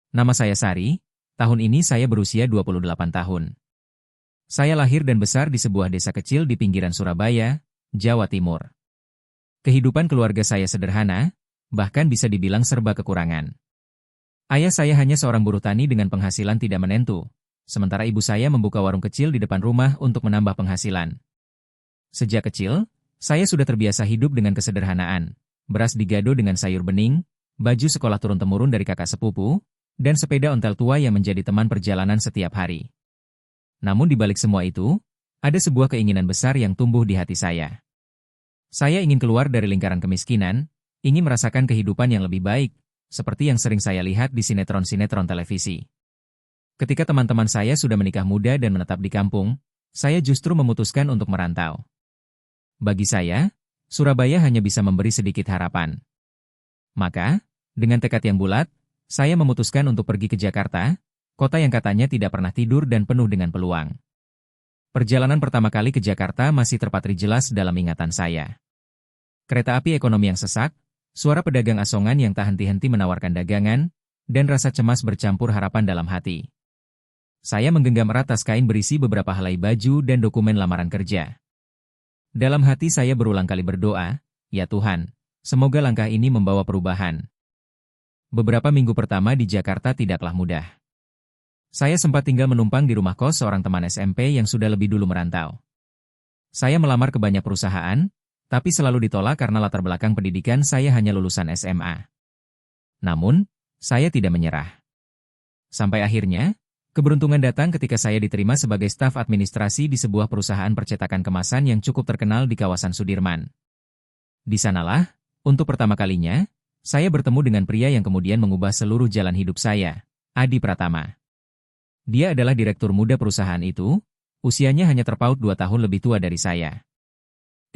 Nama saya Sari, tahun ini saya berusia 28 tahun. Saya lahir dan besar di sebuah desa kecil di pinggiran Surabaya, Jawa Timur. Kehidupan keluarga saya sederhana, bahkan bisa dibilang serba kekurangan. Ayah saya hanya seorang buruh tani dengan penghasilan tidak menentu, sementara ibu saya membuka warung kecil di depan rumah untuk menambah penghasilan. Sejak kecil, saya sudah terbiasa hidup dengan kesederhanaan, beras digado dengan sayur bening, baju sekolah turun-temurun dari kakak sepupu, dan sepeda ontel tua yang menjadi teman perjalanan setiap hari. Namun di balik semua itu, ada sebuah keinginan besar yang tumbuh di hati saya. Saya ingin keluar dari lingkaran kemiskinan, ingin merasakan kehidupan yang lebih baik, seperti yang sering saya lihat di sinetron-sinetron televisi. Ketika teman-teman saya sudah menikah muda dan menetap di kampung, saya justru memutuskan untuk merantau. Bagi saya, Surabaya hanya bisa memberi sedikit harapan. Maka, dengan tekad yang bulat, saya memutuskan untuk pergi ke Jakarta, kota yang katanya tidak pernah tidur dan penuh dengan peluang. Perjalanan pertama kali ke Jakarta masih terpatri jelas dalam ingatan saya. Kereta api ekonomi yang sesak, suara pedagang asongan yang tak henti-henti menawarkan dagangan, dan rasa cemas bercampur harapan dalam hati. Saya menggenggam erat tas kain berisi beberapa helai baju dan dokumen lamaran kerja. Dalam hati saya berulang kali berdoa, "Ya Tuhan, semoga langkah ini membawa perubahan." Beberapa minggu pertama di Jakarta tidaklah mudah. Saya sempat tinggal menumpang di rumah kos seorang teman SMP yang sudah lebih dulu merantau. Saya melamar ke banyak perusahaan, tapi selalu ditolak karena latar belakang pendidikan saya hanya lulusan SMA. Namun, saya tidak menyerah. Sampai akhirnya, keberuntungan datang ketika saya diterima sebagai staf administrasi di sebuah perusahaan percetakan kemasan yang cukup terkenal di kawasan Sudirman. Di sanalah, untuk pertama kalinya, saya bertemu dengan pria yang kemudian mengubah seluruh jalan hidup saya, Adi Pratama. Dia adalah direktur muda perusahaan itu, usianya hanya terpaut 2 tahun lebih tua dari saya.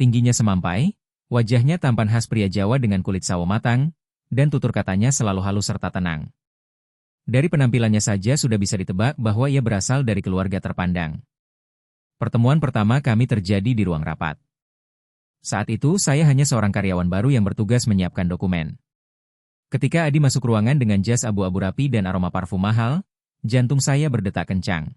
Tingginya semampai, wajahnya tampan khas pria Jawa dengan kulit sawo matang, dan tutur katanya selalu halus serta tenang. Dari penampilannya saja sudah bisa ditebak bahwa ia berasal dari keluarga terpandang. Pertemuan pertama kami terjadi di ruang rapat. Saat itu saya hanya seorang karyawan baru yang bertugas menyiapkan dokumen. Ketika Adi masuk ruangan dengan jas abu-abu rapi dan aroma parfum mahal, jantung saya berdetak kencang.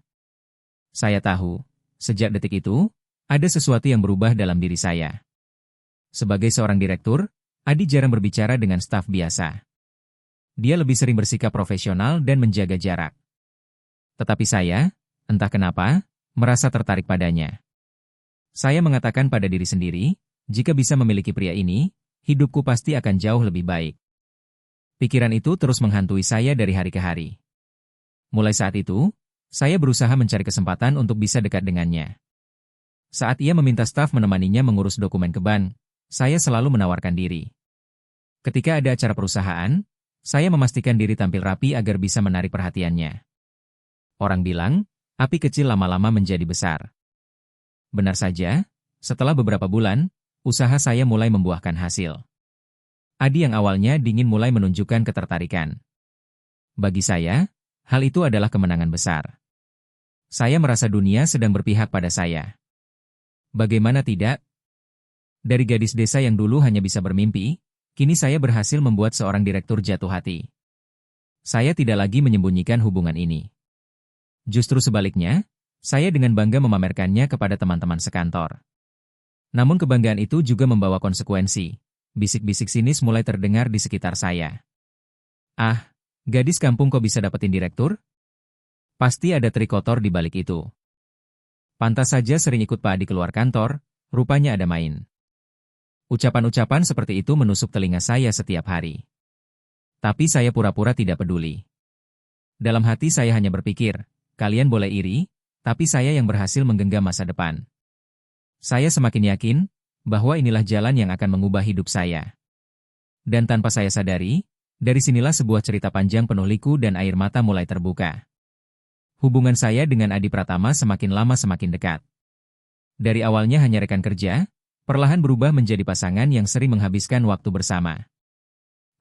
Saya tahu, sejak detik itu, ada sesuatu yang berubah dalam diri saya. Sebagai seorang direktur, Adi jarang berbicara dengan staf biasa. Dia lebih sering bersikap profesional dan menjaga jarak. Tetapi saya, entah kenapa, merasa tertarik padanya. Saya mengatakan pada diri sendiri, jika bisa memiliki pria ini, hidupku pasti akan jauh lebih baik. Pikiran itu terus menghantui saya dari hari ke hari. Mulai saat itu, saya berusaha mencari kesempatan untuk bisa dekat dengannya. Saat ia meminta staf menemaninya mengurus dokumen ke bank, saya selalu menawarkan diri. Ketika ada acara perusahaan, saya memastikan diri tampil rapi agar bisa menarik perhatiannya. Orang bilang, api kecil lama-lama menjadi besar. Benar saja, setelah beberapa bulan, usaha saya mulai membuahkan hasil. Adi yang awalnya dingin mulai menunjukkan ketertarikan. Bagi saya, hal itu adalah kemenangan besar. Saya merasa dunia sedang berpihak pada saya. Bagaimana tidak? Dari gadis desa yang dulu hanya bisa bermimpi, kini saya berhasil membuat seorang direktur jatuh hati. Saya tidak lagi menyembunyikan hubungan ini. Justru sebaliknya, saya dengan bangga memamerkannya kepada teman-teman sekantor. Namun kebanggaan itu juga membawa konsekuensi. Bisik-bisik sinis mulai terdengar di sekitar saya. "Ah, gadis kampung kok bisa dapetin direktur? Pasti ada trik kotor di balik itu. Pantas saja sering ikut Pak Adi keluar kantor, rupanya ada main." Ucapan-ucapan seperti itu menusuk telinga saya setiap hari. Tapi saya pura-pura tidak peduli. Dalam hati saya hanya berpikir, kalian boleh iri, tapi saya yang berhasil menggenggam masa depan. Saya semakin yakin bahwa inilah jalan yang akan mengubah hidup saya. Dan tanpa saya sadari, dari sinilah sebuah cerita panjang penuh liku dan air mata mulai terbuka. Hubungan saya dengan Adi Pratama semakin lama semakin dekat. Dari awalnya hanya rekan kerja, perlahan berubah menjadi pasangan yang sering menghabiskan waktu bersama.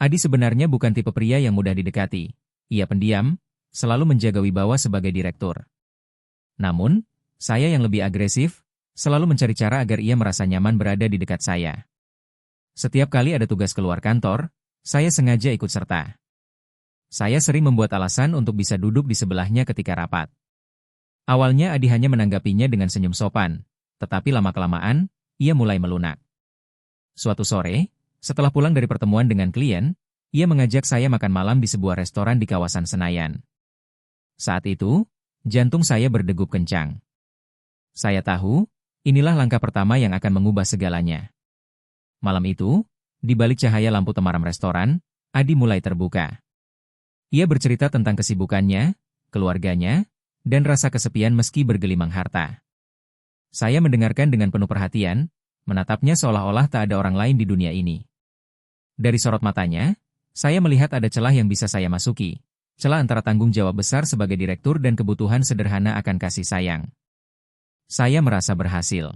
Adi sebenarnya bukan tipe pria yang mudah didekati. Ia pendiam, selalu menjaga wibawa sebagai direktur. Namun, saya yang lebih agresif, selalu mencari cara agar ia merasa nyaman berada di dekat saya. Setiap kali ada tugas keluar kantor, saya sengaja ikut serta. Saya sering membuat alasan untuk bisa duduk di sebelahnya ketika rapat. Awalnya Adi hanya menanggapinya dengan senyum sopan, tetapi lama-kelamaan, ia mulai melunak. Suatu sore, setelah pulang dari pertemuan dengan klien, ia mengajak saya makan malam di sebuah restoran di kawasan Senayan. Saat itu, jantung saya berdegup kencang. Saya tahu, inilah langkah pertama yang akan mengubah segalanya. Malam itu, di balik cahaya lampu temaram restoran, Adi mulai terbuka. Ia bercerita tentang kesibukannya, keluarganya, dan rasa kesepian meski bergelimang harta. Saya mendengarkan dengan penuh perhatian, menatapnya seolah-olah tak ada orang lain di dunia ini. Dari sorot matanya, saya melihat ada celah yang bisa saya masuki, celah antara tanggung jawab besar sebagai direktur dan kebutuhan sederhana akan kasih sayang. Saya merasa berhasil.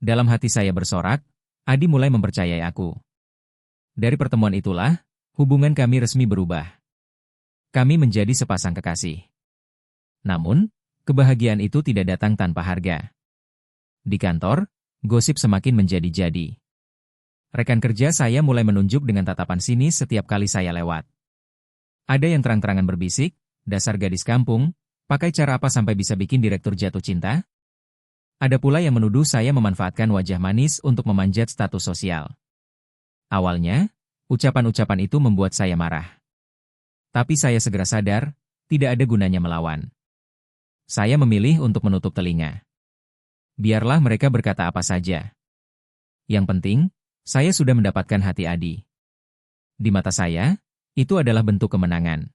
Dalam hati saya bersorak, Adi mulai mempercayai aku. Dari pertemuan itulah, hubungan kami resmi berubah. Kami menjadi sepasang kekasih. Namun, kebahagiaan itu tidak datang tanpa harga. Di kantor, gosip semakin menjadi-jadi. Rekan kerja saya mulai menunjuk dengan tatapan sinis setiap kali saya lewat. Ada yang terang-terangan berbisik, dasar gadis kampung, pakai cara apa sampai bisa bikin direktur jatuh cinta? Ada pula yang menuduh saya memanfaatkan wajah manis untuk memanjat status sosial. Awalnya, ucapan-ucapan itu membuat saya marah. Tapi saya segera sadar, tidak ada gunanya melawan. Saya memilih untuk menutup telinga. Biarlah mereka berkata apa saja. Yang penting, saya sudah mendapatkan hati Adi. Di mata saya, itu adalah bentuk kemenangan.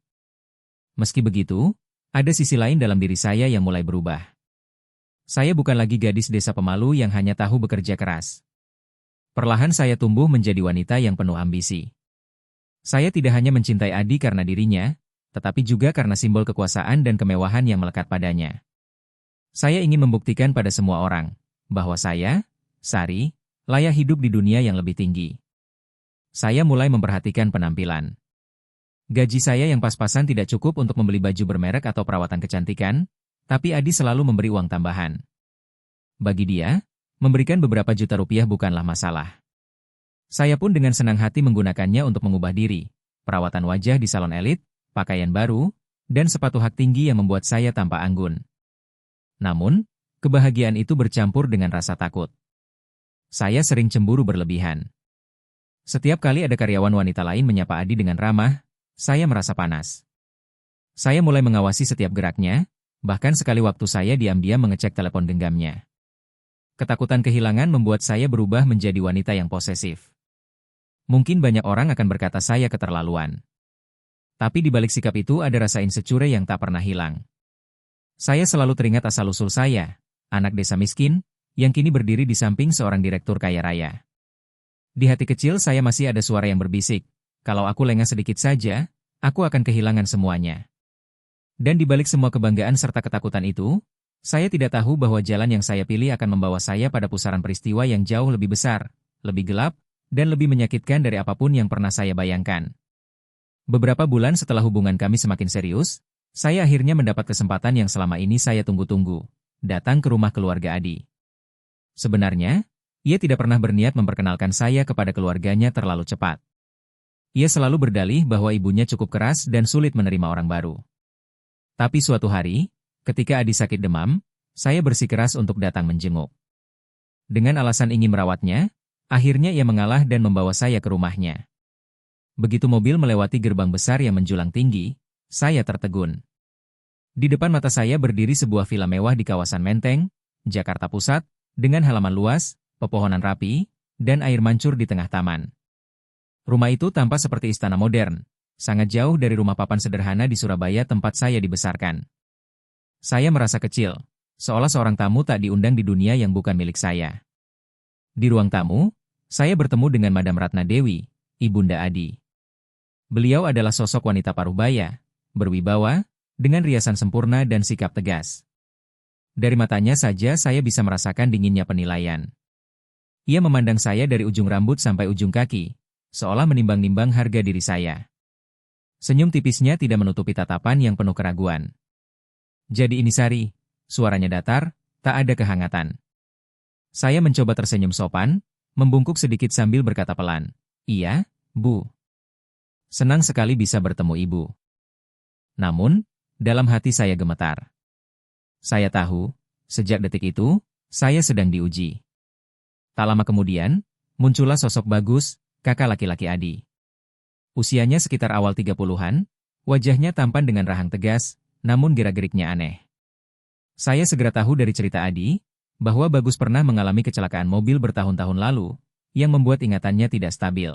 Meski begitu, ada sisi lain dalam diri saya yang mulai berubah. Saya bukan lagi gadis desa pemalu yang hanya tahu bekerja keras. Perlahan saya tumbuh menjadi wanita yang penuh ambisi. Saya tidak hanya mencintai Adi karena dirinya, tetapi juga karena simbol kekuasaan dan kemewahan yang melekat padanya. Saya ingin membuktikan pada semua orang, bahwa saya, Sari, layak hidup di dunia yang lebih tinggi. Saya mulai memperhatikan penampilan. Gaji saya yang pas-pasan tidak cukup untuk membeli baju bermerek atau perawatan kecantikan, tapi Adi selalu memberi uang tambahan. Bagi dia, memberikan beberapa juta rupiah bukanlah masalah. Saya pun dengan senang hati menggunakannya untuk mengubah diri, perawatan wajah di salon elit, pakaian baru, dan sepatu hak tinggi yang membuat saya tampak anggun. Namun, kebahagiaan itu bercampur dengan rasa takut. Saya sering cemburu berlebihan. Setiap kali ada karyawan wanita lain menyapa Adi dengan ramah, saya merasa panas. Saya mulai mengawasi setiap geraknya, bahkan sekali waktu saya diam-diam mengecek telepon genggamnya. Ketakutan kehilangan membuat saya berubah menjadi wanita yang posesif. Mungkin banyak orang akan berkata saya keterlaluan. Tapi di balik sikap itu ada rasa insecure yang tak pernah hilang. Saya selalu teringat asal-usul saya, anak desa miskin, yang kini berdiri di samping seorang direktur kaya raya. Di hati kecil saya masih ada suara yang berbisik, kalau aku lengah sedikit saja, aku akan kehilangan semuanya. Dan di balik semua kebanggaan serta ketakutan itu, saya tidak tahu bahwa jalan yang saya pilih akan membawa saya pada pusaran peristiwa yang jauh lebih besar, lebih gelap, dan lebih menyakitkan dari apapun yang pernah saya bayangkan. Beberapa bulan setelah hubungan kami semakin serius, saya akhirnya mendapat kesempatan yang selama ini saya tunggu-tunggu, datang ke rumah keluarga Adi. Sebenarnya, ia tidak pernah berniat memperkenalkan saya kepada keluarganya terlalu cepat. Ia selalu berdalih bahwa ibunya cukup keras dan sulit menerima orang baru. Tapi suatu hari, ketika Adi sakit demam, saya bersikeras untuk datang menjenguk. Dengan alasan ingin merawatnya, akhirnya ia mengalah dan membawa saya ke rumahnya. Begitu mobil melewati gerbang besar yang menjulang tinggi, saya tertegun. Di depan mata saya berdiri sebuah villa mewah di kawasan Menteng, Jakarta Pusat, dengan halaman luas, pepohonan rapi, dan air mancur di tengah taman. Rumah itu tampak seperti istana modern, sangat jauh dari rumah papan sederhana di Surabaya tempat saya dibesarkan. Saya merasa kecil, seolah seorang tamu tak diundang di dunia yang bukan milik saya. Di ruang tamu, saya bertemu dengan Madam Ratna Dewi, Ibunda Adi. Beliau adalah sosok wanita paruhbaya, berwibawa, dengan riasan sempurna dan sikap tegas. Dari matanya saja saya bisa merasakan dinginnya penilaian. Ia memandang saya dari ujung rambut sampai ujung kaki, seolah menimbang-nimbang harga diri saya. Senyum tipisnya tidak menutupi tatapan yang penuh keraguan. Jadi ini Sari, suaranya datar, tak ada kehangatan. Saya mencoba tersenyum sopan, membungkuk sedikit sambil berkata pelan, "Iya, Bu. Senang sekali bisa bertemu Ibu." Namun, dalam hati saya gemetar. Saya tahu, sejak detik itu, saya sedang diuji. Tak lama kemudian, muncullah sosok Bagus, kakak laki-laki Adi. Usianya sekitar awal 30-an, wajahnya tampan dengan rahang tegas, namun gerak-geriknya aneh. Saya segera tahu dari cerita Adi, bahwa Bagus pernah mengalami kecelakaan mobil bertahun-tahun lalu, yang membuat ingatannya tidak stabil.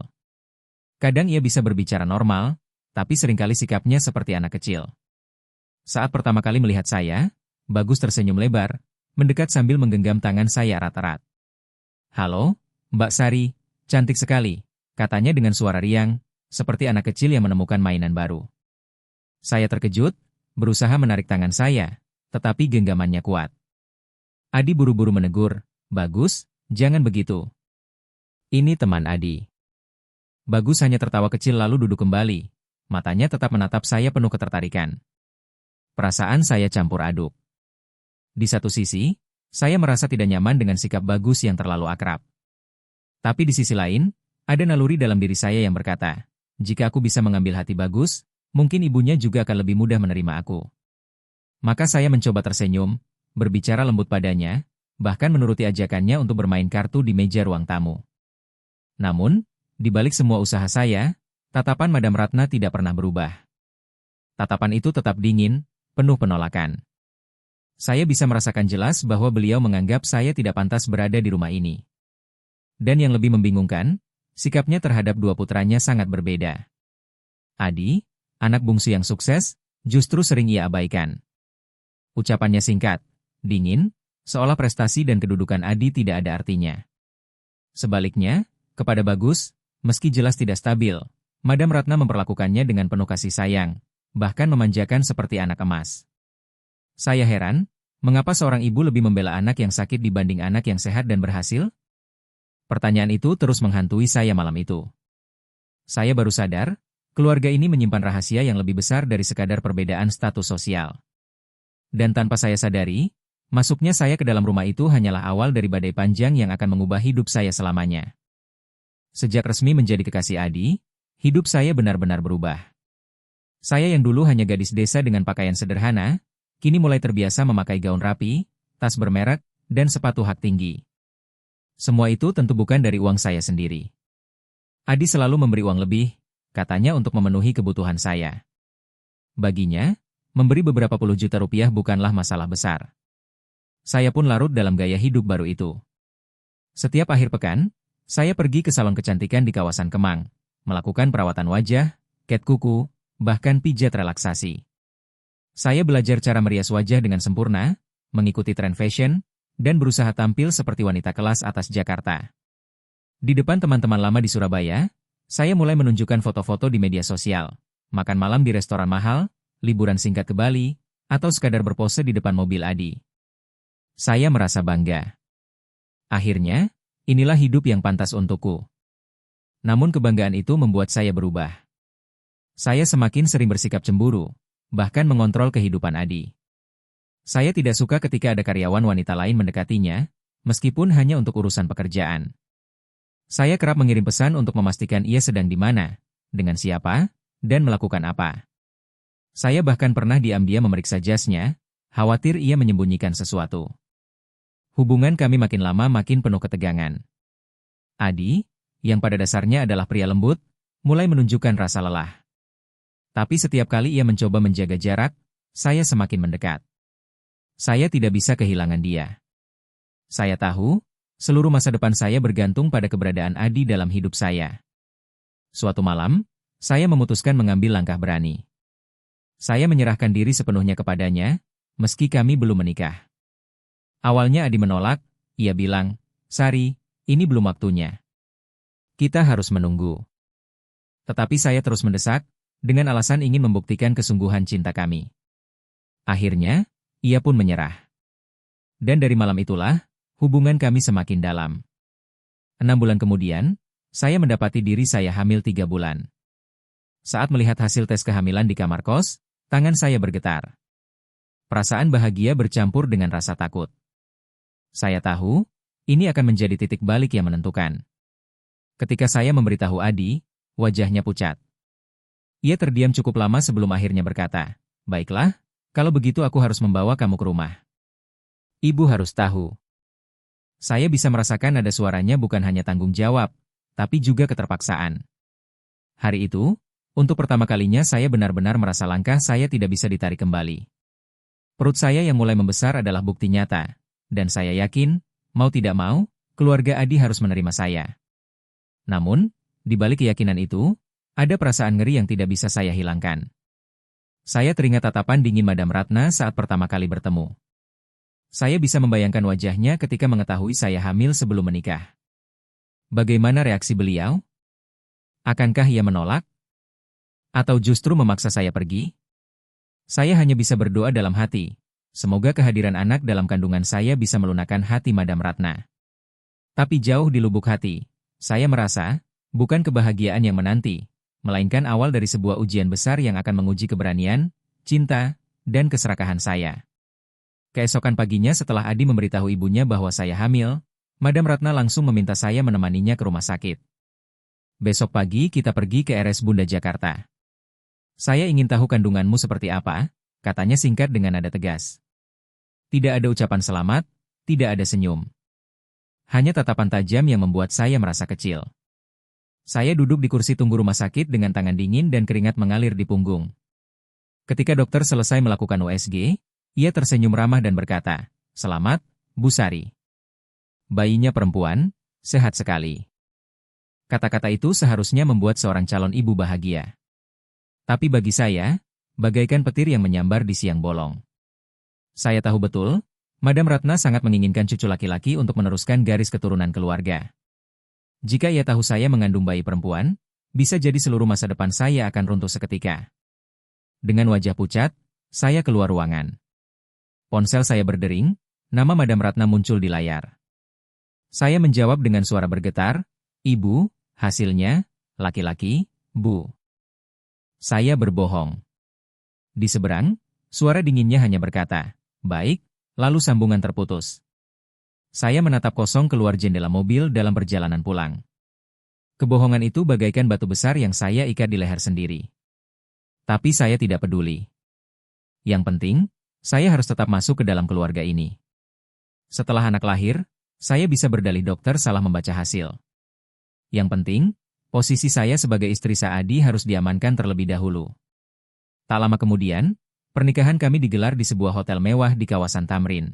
Kadang ia bisa berbicara normal, tapi seringkali sikapnya seperti anak kecil. Saat pertama kali melihat saya, Bagus tersenyum lebar, mendekat sambil menggenggam tangan saya erat-erat. "Halo, Mbak Sari, cantik sekali," katanya dengan suara riang, seperti anak kecil yang menemukan mainan baru. Saya terkejut, berusaha menarik tangan saya, tetapi genggamannya kuat. Adi buru-buru menegur, "Bagus, jangan begitu. Ini teman Adi." Bagus hanya tertawa kecil lalu duduk kembali, matanya tetap menatap saya penuh ketertarikan. Perasaan saya campur aduk. Di satu sisi, saya merasa tidak nyaman dengan sikap Bagus yang terlalu akrab. Tapi di sisi lain, ada naluri dalam diri saya yang berkata, jika aku bisa mengambil hati Bagus, mungkin ibunya juga akan lebih mudah menerima aku. Maka saya mencoba tersenyum, berbicara lembut padanya, bahkan menuruti ajakannya untuk bermain kartu di meja ruang tamu. Namun, di balik semua usaha saya, tatapan Madam Ratna tidak pernah berubah. Tatapan itu tetap dingin, penuh penolakan. Saya bisa merasakan jelas bahwa beliau menganggap saya tidak pantas berada di rumah ini. Dan yang lebih membingungkan, sikapnya terhadap dua putranya sangat berbeda. Adi, anak bungsu yang sukses, justru sering ia abaikan. Ucapannya singkat, dingin, seolah prestasi dan kedudukan Adi tidak ada artinya. Sebaliknya, kepada Bagus, meski jelas tidak stabil, Madam Ratna memperlakukannya dengan penuh kasih sayang, bahkan memanjakan seperti anak emas. Saya heran, mengapa seorang ibu lebih membela anak yang sakit dibanding anak yang sehat dan berhasil? Pertanyaan itu terus menghantui saya malam itu. Saya baru sadar, keluarga ini menyimpan rahasia yang lebih besar dari sekadar perbedaan status sosial. Dan tanpa saya sadari, masuknya saya ke dalam rumah itu hanyalah awal dari badai panjang yang akan mengubah hidup saya selamanya. Sejak resmi menjadi kekasih Adi, hidup saya benar-benar berubah. Saya yang dulu hanya gadis desa dengan pakaian sederhana, kini mulai terbiasa memakai gaun rapi, tas bermerek, dan sepatu hak tinggi. Semua itu tentu bukan dari uang saya sendiri. Adi selalu memberi uang lebih, katanya untuk memenuhi kebutuhan saya. Baginya, memberi beberapa puluh juta rupiah bukanlah masalah besar. Saya pun larut dalam gaya hidup baru itu. Setiap akhir pekan, saya pergi ke salon kecantikan di kawasan Kemang, melakukan perawatan wajah, cat kuku, bahkan pijat relaksasi. Saya belajar cara merias wajah dengan sempurna, mengikuti tren fashion, dan berusaha tampil seperti wanita kelas atas Jakarta. Di depan teman-teman lama di Surabaya, saya mulai menunjukkan foto-foto di media sosial, makan malam di restoran mahal, liburan singkat ke Bali, atau sekadar berpose di depan mobil Adi. Saya merasa bangga. Akhirnya, inilah hidup yang pantas untukku. Namun kebanggaan itu membuat saya berubah. Saya semakin sering bersikap cemburu, bahkan mengontrol kehidupan Adi. Saya tidak suka ketika ada karyawan wanita lain mendekatinya, meskipun hanya untuk urusan pekerjaan. Saya kerap mengirim pesan untuk memastikan ia sedang di mana, dengan siapa, dan melakukan apa. Saya bahkan pernah diam-diam memeriksa jasnya, khawatir ia menyembunyikan sesuatu. Hubungan kami makin lama makin penuh ketegangan. Adi, yang pada dasarnya adalah pria lembut, mulai menunjukkan rasa lelah. Tapi setiap kali ia mencoba menjaga jarak, saya semakin mendekat. Saya tidak bisa kehilangan dia. Saya tahu, seluruh masa depan saya bergantung pada keberadaan Adi dalam hidup saya. Suatu malam, saya memutuskan mengambil langkah berani. Saya menyerahkan diri sepenuhnya kepadanya, meski kami belum menikah. Awalnya Adi menolak, ia bilang, "Sari, ini belum waktunya. Kita harus menunggu." Tetapi saya terus mendesak, dengan alasan ingin membuktikan kesungguhan cinta kami. Akhirnya, ia pun menyerah. Dan dari malam itulah, hubungan kami semakin dalam. 6 bulan kemudian, saya mendapati diri saya hamil 3 bulan. Saat melihat hasil tes kehamilan di kamar kos, tangan saya bergetar. Perasaan bahagia bercampur dengan rasa takut. Saya tahu, ini akan menjadi titik balik yang menentukan. Ketika saya memberitahu Adi, wajahnya pucat. Ia terdiam cukup lama sebelum akhirnya berkata, Baiklah, kalau begitu aku harus membawa kamu ke rumah. Ibu harus tahu. Saya bisa merasakan nada suaranya bukan hanya tanggung jawab, tapi juga keterpaksaan. Hari itu, untuk pertama kalinya saya benar-benar merasa langkah saya tidak bisa ditarik kembali. Perut saya yang mulai membesar adalah bukti nyata, dan saya yakin, mau tidak mau, keluarga Adi harus menerima saya. Namun, di balik keyakinan itu, ada perasaan ngeri yang tidak bisa saya hilangkan. Saya teringat tatapan dingin Madam Ratna saat pertama kali bertemu. Saya bisa membayangkan wajahnya ketika mengetahui saya hamil sebelum menikah. Bagaimana reaksi beliau? Akankah ia menolak? Atau justru memaksa saya pergi? Saya hanya bisa berdoa dalam hati. Semoga kehadiran anak dalam kandungan saya bisa melunakkan hati Madam Ratna. Tapi jauh di lubuk hati, saya merasa, bukan kebahagiaan yang menanti, melainkan awal dari sebuah ujian besar yang akan menguji keberanian, cinta, dan keserakahan saya. Keesokan paginya setelah Adi memberitahu ibunya bahwa saya hamil, Madam Ratna langsung meminta saya menemaninya ke rumah sakit. Besok pagi kita pergi ke RS Bunda Jakarta. Saya ingin tahu kandunganmu seperti apa, katanya singkat dengan nada tegas. Tidak ada ucapan selamat, tidak ada senyum. Hanya tatapan tajam yang membuat saya merasa kecil. Saya duduk di kursi tunggu rumah sakit dengan tangan dingin dan keringat mengalir di punggung. Ketika dokter selesai melakukan USG, ia tersenyum ramah dan berkata, "Selamat, Bu Sari. Bayinya perempuan, sehat sekali." Kata-kata itu seharusnya membuat seorang calon ibu bahagia. Tapi bagi saya, bagaikan petir yang menyambar di siang bolong. Saya tahu betul, Madam Ratna sangat menginginkan cucu laki-laki untuk meneruskan garis keturunan keluarga. Jika ia tahu saya mengandung bayi perempuan, bisa jadi seluruh masa depan saya akan runtuh seketika. Dengan wajah pucat, saya keluar ruangan. Ponsel saya berdering, nama Madam Ratna muncul di layar. Saya menjawab dengan suara bergetar, "Ibu, hasilnya, laki-laki, Bu." Saya berbohong. Di seberang, suara dinginnya hanya berkata, "Baik," lalu sambungan terputus. Saya menatap kosong keluar jendela mobil dalam perjalanan pulang. Kebohongan itu bagaikan batu besar yang saya ikat di leher sendiri. Tapi saya tidak peduli. Yang penting, saya harus tetap masuk ke dalam keluarga ini. Setelah anak lahir, saya bisa berdalih dokter salah membaca hasil. Yang penting, posisi saya sebagai istri Saadi harus diamankan terlebih dahulu. Tak lama kemudian, pernikahan kami digelar di sebuah hotel mewah di kawasan Tamrin.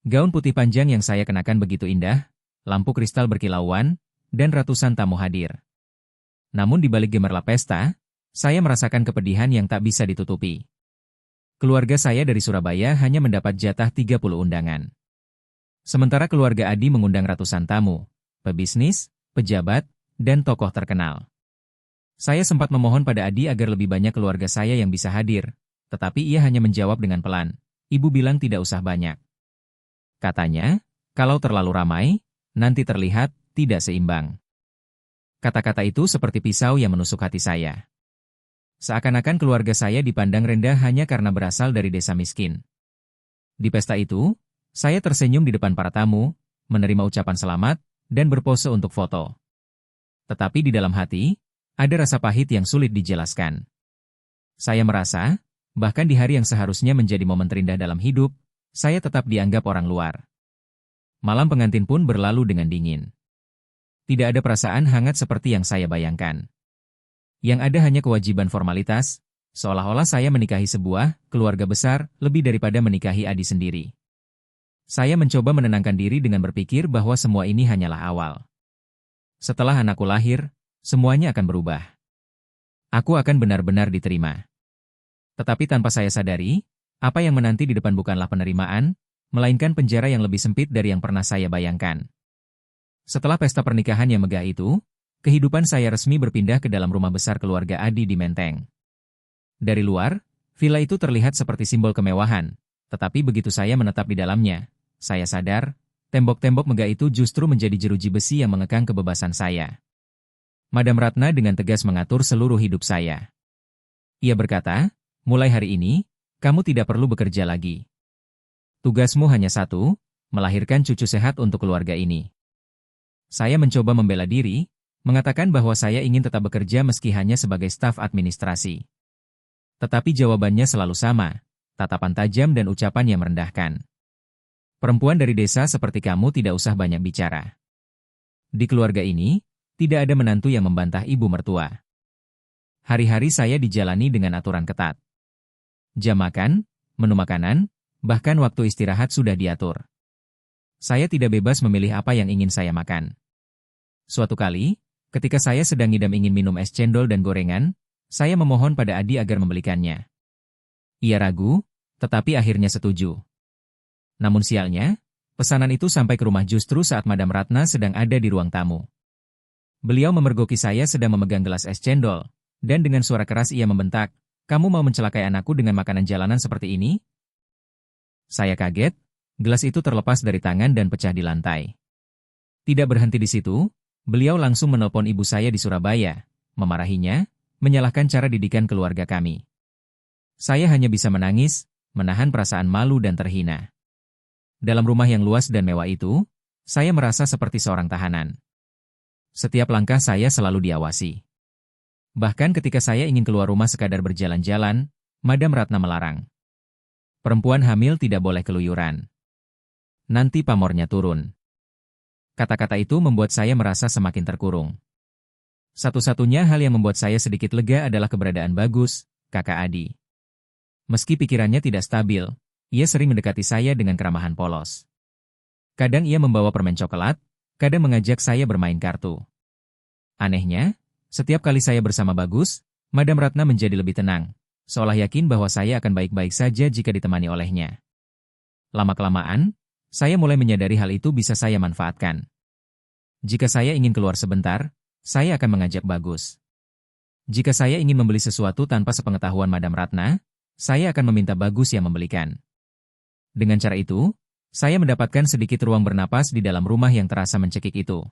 Gaun putih panjang yang saya kenakan begitu indah, lampu kristal berkilauan, dan ratusan tamu hadir. Namun di balik gemerlap pesta, saya merasakan kepedihan yang tak bisa ditutupi. Keluarga saya dari Surabaya hanya mendapat jatah 30 undangan. Sementara keluarga Adi mengundang ratusan tamu, pebisnis, pejabat, dan tokoh terkenal. Saya sempat memohon pada Adi agar lebih banyak keluarga saya yang bisa hadir, tetapi ia hanya menjawab dengan pelan, "Ibu bilang tidak usah banyak." Katanya, "Kalau terlalu ramai, nanti terlihat tidak seimbang." Kata-kata itu seperti pisau yang menusuk hati saya. Seakan-akan keluarga saya dipandang rendah hanya karena berasal dari desa miskin. Di pesta itu, saya tersenyum di depan para tamu, menerima ucapan selamat, dan berpose untuk foto. Tetapi di dalam hati, ada rasa pahit yang sulit dijelaskan. Saya merasa, bahkan di hari yang seharusnya menjadi momen terindah dalam hidup, saya tetap dianggap orang luar. Malam pengantin pun berlalu dengan dingin. Tidak ada perasaan hangat seperti yang saya bayangkan. Yang ada hanya kewajiban formalitas, seolah-olah saya menikahi sebuah keluarga besar lebih daripada menikahi Adi sendiri. Saya mencoba menenangkan diri dengan berpikir bahwa semua ini hanyalah awal. Setelah anakku lahir, semuanya akan berubah. Aku akan benar-benar diterima. Tetapi tanpa saya sadari, apa yang menanti di depan bukanlah penerimaan, melainkan penjara yang lebih sempit dari yang pernah saya bayangkan. Setelah pesta pernikahan yang megah itu, kehidupan saya resmi berpindah ke dalam rumah besar keluarga Adi di Menteng. Dari luar, villa itu terlihat seperti simbol kemewahan, tetapi begitu saya menetap di dalamnya, saya sadar, tembok-tembok megah itu justru menjadi jeruji besi yang mengekang kebebasan saya. Madam Ratna dengan tegas mengatur seluruh hidup saya. Ia berkata, "Mulai hari ini, kamu tidak perlu bekerja lagi. Tugasmu hanya satu, melahirkan cucu sehat untuk keluarga ini." Saya mencoba membela diri, mengatakan bahwa saya ingin tetap bekerja meski hanya sebagai staf administrasi. Tetapi jawabannya selalu sama, tatapan tajam dan ucapan yang merendahkan. Perempuan dari desa seperti kamu tidak usah banyak bicara. Di keluarga ini, tidak ada menantu yang membantah ibu mertua. Hari-hari saya dijalani dengan aturan ketat. Jam makan, menu makanan, bahkan waktu istirahat sudah diatur. Saya tidak bebas memilih apa yang ingin saya makan. Suatu kali, ketika saya sedang ngidam ingin minum es cendol dan gorengan, saya memohon pada Adi agar membelikannya. Ia ragu, tetapi akhirnya setuju. Namun sialnya, pesanan itu sampai ke rumah justru saat Madam Ratna sedang ada di ruang tamu. Beliau memergoki saya sedang memegang gelas es cendol, dan dengan suara keras ia membentak, "Kamu mau mencelakai anakku dengan makanan jalanan seperti ini?" Saya kaget, gelas itu terlepas dari tangan dan pecah di lantai. Tidak berhenti di situ, beliau langsung menelpon ibu saya di Surabaya, memarahinya, menyalahkan cara didikan keluarga kami. Saya hanya bisa menangis, menahan perasaan malu dan terhina. Dalam rumah yang luas dan mewah itu, saya merasa seperti seorang tahanan. Setiap langkah saya selalu diawasi. Bahkan ketika saya ingin keluar rumah sekadar berjalan-jalan, Madam Ratna melarang. Perempuan hamil tidak boleh keluyuran. Nanti pamornya turun. Kata-kata itu membuat saya merasa semakin terkurung. Satu-satunya hal yang membuat saya sedikit lega adalah keberadaan Bagus, kakak Adi. Meski pikirannya tidak stabil, ia sering mendekati saya dengan keramahan polos. Kadang ia membawa permen coklat, kadang mengajak saya bermain kartu. Anehnya, setiap kali saya bersama Bagus, Madam Ratna menjadi lebih tenang, seolah yakin bahwa saya akan baik-baik saja jika ditemani olehnya. Lama-kelamaan, saya mulai menyadari hal itu bisa saya manfaatkan. Jika saya ingin keluar sebentar, saya akan mengajak Bagus. Jika saya ingin membeli sesuatu tanpa sepengetahuan Madam Ratna, saya akan meminta Bagus yang membelikan. Dengan cara itu, saya mendapatkan sedikit ruang bernapas di dalam rumah yang terasa mencekik itu.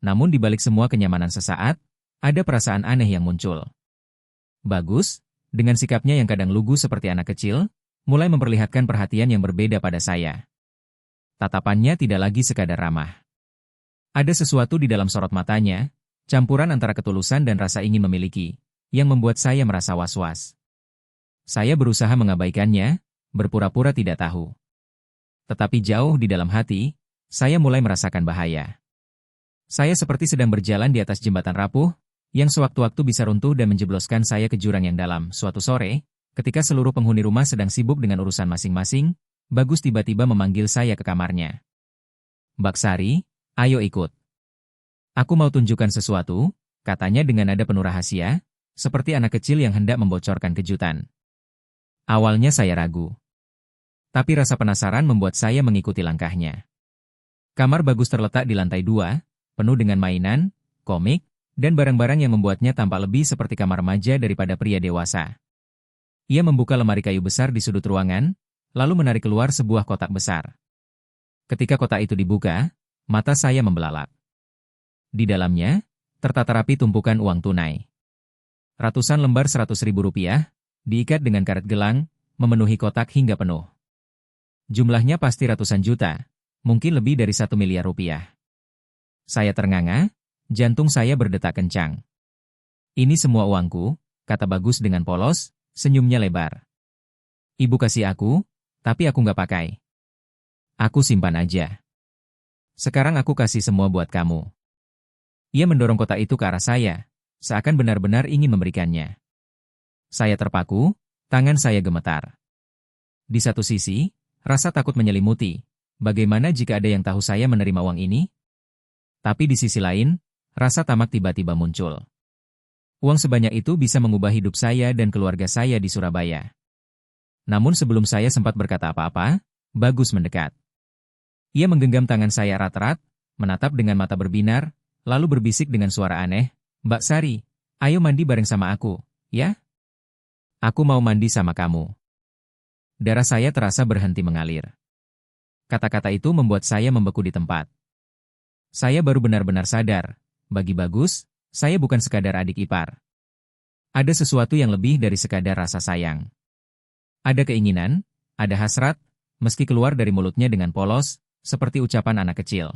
Namun di balik semua kenyamanan sesaat, ada perasaan aneh yang muncul. Bagus, dengan sikapnya yang kadang lugu seperti anak kecil, mulai memperlihatkan perhatian yang berbeda pada saya. Tatapannya tidak lagi sekadar ramah. Ada sesuatu di dalam sorot matanya, campuran antara ketulusan dan rasa ingin memiliki, yang membuat saya merasa was-was. Saya berusaha mengabaikannya, berpura-pura tidak tahu. Tetapi jauh di dalam hati, saya mulai merasakan bahaya. Saya seperti sedang berjalan di atas jembatan rapuh, yang sewaktu-waktu bisa runtuh dan menjebloskan saya ke jurang yang dalam. Suatu sore, ketika seluruh penghuni rumah sedang sibuk dengan urusan masing-masing, Bagus tiba-tiba memanggil saya ke kamarnya. "Mbak Sari, ayo ikut. Aku mau tunjukkan sesuatu," katanya dengan nada penuh rahasia, seperti anak kecil yang hendak membocorkan kejutan. Awalnya saya ragu. Tapi rasa penasaran membuat saya mengikuti langkahnya. Kamar Bagus terletak di lantai 2, penuh dengan mainan, komik, dan barang-barang yang membuatnya tampak lebih seperti kamar remaja daripada pria dewasa. Ia membuka lemari kayu besar di sudut ruangan, lalu menarik keluar sebuah kotak besar. Ketika kotak itu dibuka, mata saya membelalak. Di dalamnya, tertata rapi tumpukan uang tunai. Ratusan lembar Rp100.000, diikat dengan karet gelang, memenuhi kotak hingga penuh. Jumlahnya pasti ratusan juta, mungkin lebih dari 1 miliar rupiah. Saya ternganga, jantung saya berdetak kencang. "Ini semua uangku," kata Bagus dengan polos, senyumnya lebar. "Ibu kasih aku, tapi aku nggak pakai. Aku simpan aja. Sekarang aku kasih semua buat kamu." Ia mendorong kotak itu ke arah saya, seakan benar-benar ingin memberikannya. Saya terpaku, tangan saya gemetar. Di satu sisi, rasa takut menyelimuti. Bagaimana jika ada yang tahu saya menerima uang ini? Tapi di sisi lain, rasa tamak tiba-tiba muncul. Uang sebanyak itu bisa mengubah hidup saya dan keluarga saya di Surabaya. Namun sebelum saya sempat berkata apa-apa, Bagus mendekat. Ia menggenggam tangan saya erat-erat, menatap dengan mata berbinar, lalu berbisik dengan suara aneh, "Mbak Sari, ayo mandi bareng sama aku, ya? Aku mau mandi sama kamu." Darah saya terasa berhenti mengalir. Kata-kata itu membuat saya membeku di tempat. Saya baru benar-benar sadar, bagi Bagus, saya bukan sekadar adik ipar. Ada sesuatu yang lebih dari sekadar rasa sayang. Ada keinginan, ada hasrat, meski keluar dari mulutnya dengan polos, seperti ucapan anak kecil.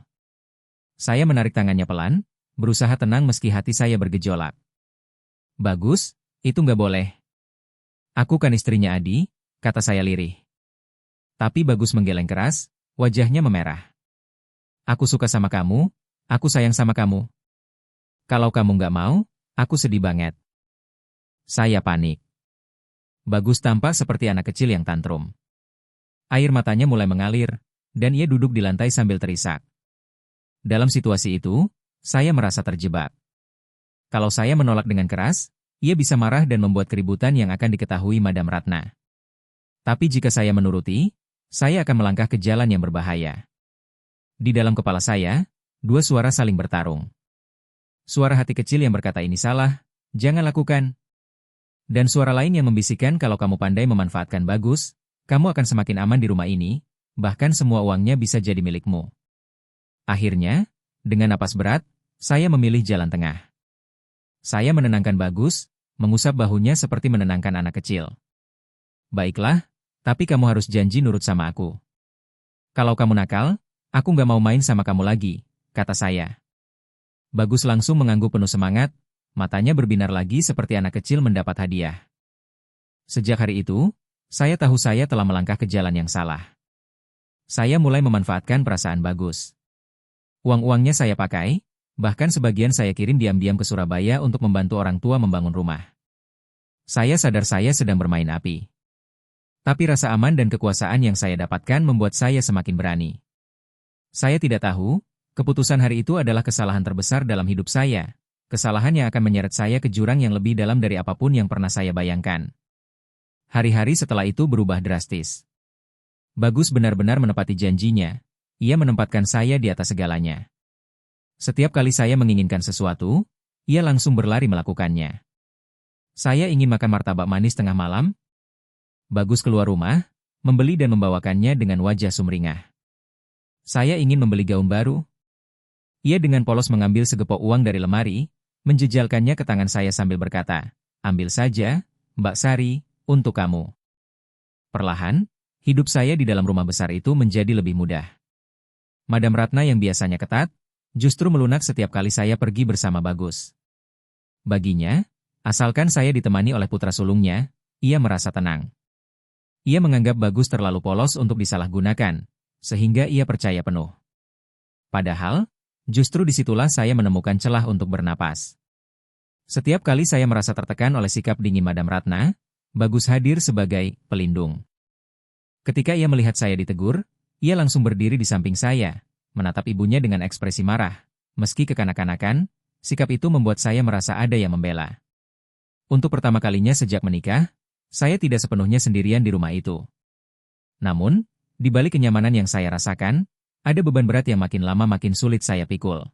Saya menarik tangannya pelan, berusaha tenang meski hati saya bergejolak. "Bagus, itu nggak boleh." Aku kan istrinya Adi, kata saya lirih. Tapi Bagus menggeleng keras, wajahnya memerah. Aku suka sama kamu, aku sayang sama kamu. Kalau kamu nggak mau, aku sedih banget. Saya panik. Bagus tampak seperti anak kecil yang tantrum. Air matanya mulai mengalir, dan ia duduk di lantai sambil terisak. Dalam situasi itu, saya merasa terjebak. Kalau saya menolak dengan keras, ia bisa marah dan membuat keributan yang akan diketahui Madam Ratna. Tapi jika saya menuruti, saya akan melangkah ke jalan yang berbahaya. Di dalam kepala saya, dua suara saling bertarung. Suara hati kecil yang berkata ini salah, jangan lakukan. Dan suara lain yang membisikkan kalau kamu pandai memanfaatkan Bagus, kamu akan semakin aman di rumah ini, bahkan semua uangnya bisa jadi milikmu. Akhirnya, dengan napas berat, saya memilih jalan tengah. Saya menenangkan Bagus, mengusap bahunya seperti menenangkan anak kecil. Baiklah, tapi kamu harus janji nurut sama aku. Kalau kamu nakal, aku nggak mau main sama kamu lagi, kata saya. Bagus langsung mengangguk penuh semangat, matanya berbinar lagi seperti anak kecil mendapat hadiah. Sejak hari itu, saya tahu saya telah melangkah ke jalan yang salah. Saya mulai memanfaatkan perasaan Bagus. Uang-uangnya saya pakai, bahkan sebagian saya kirim diam-diam ke Surabaya untuk membantu orang tua membangun rumah. Saya sadar saya sedang bermain api. Tapi rasa aman dan kekuasaan yang saya dapatkan membuat saya semakin berani. Saya tidak tahu, keputusan hari itu adalah kesalahan terbesar dalam hidup saya, kesalahan yang akan menyeret saya ke jurang yang lebih dalam dari apapun yang pernah saya bayangkan. Hari-hari setelah itu berubah drastis. Bagus benar-benar menepati janjinya, ia menempatkan saya di atas segalanya. Setiap kali saya menginginkan sesuatu, ia langsung berlari melakukannya. Saya ingin makan martabak manis tengah malam. Bagus keluar rumah, membeli dan membawakannya dengan wajah sumringah. Saya ingin membeli gaun baru. Ia dengan polos mengambil segepok uang dari lemari, menjejalkannya ke tangan saya sambil berkata, ambil saja, Mbak Sari, untuk kamu. Perlahan, hidup saya di dalam rumah besar itu menjadi lebih mudah. Madam Ratna yang biasanya ketat, justru melunak setiap kali saya pergi bersama Bagus. Baginya, asalkan saya ditemani oleh putra sulungnya, ia merasa tenang. Ia menganggap Bagus terlalu polos untuk disalahgunakan, sehingga ia percaya penuh. Padahal, justru disitulah saya menemukan celah untuk bernapas. Setiap kali saya merasa tertekan oleh sikap dingin Madam Ratna, Bagus hadir sebagai pelindung. Ketika ia melihat saya ditegur, ia langsung berdiri di samping saya, menatap ibunya dengan ekspresi marah. Meski kekanak-kanakan, sikap itu membuat saya merasa ada yang membela. Untuk pertama kalinya sejak menikah, saya tidak sepenuhnya sendirian di rumah itu. Namun, di balik kenyamanan yang saya rasakan, ada beban berat yang makin lama makin sulit saya pikul.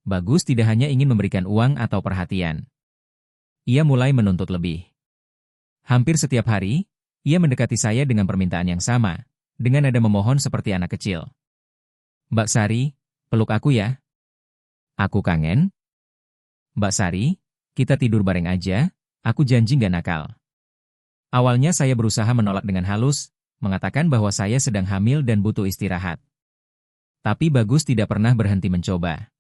Bagus tidak hanya ingin memberikan uang atau perhatian. Ia mulai menuntut lebih. Hampir setiap hari, ia mendekati saya dengan permintaan yang sama, dengan nada memohon seperti anak kecil. Mbak Sari, peluk aku ya. Aku kangen. Mbak Sari, kita tidur bareng aja, aku janji nggak nakal. Awalnya saya berusaha menolak dengan halus, mengatakan bahwa saya sedang hamil dan butuh istirahat. Tapi Bagus tidak pernah berhenti mencoba.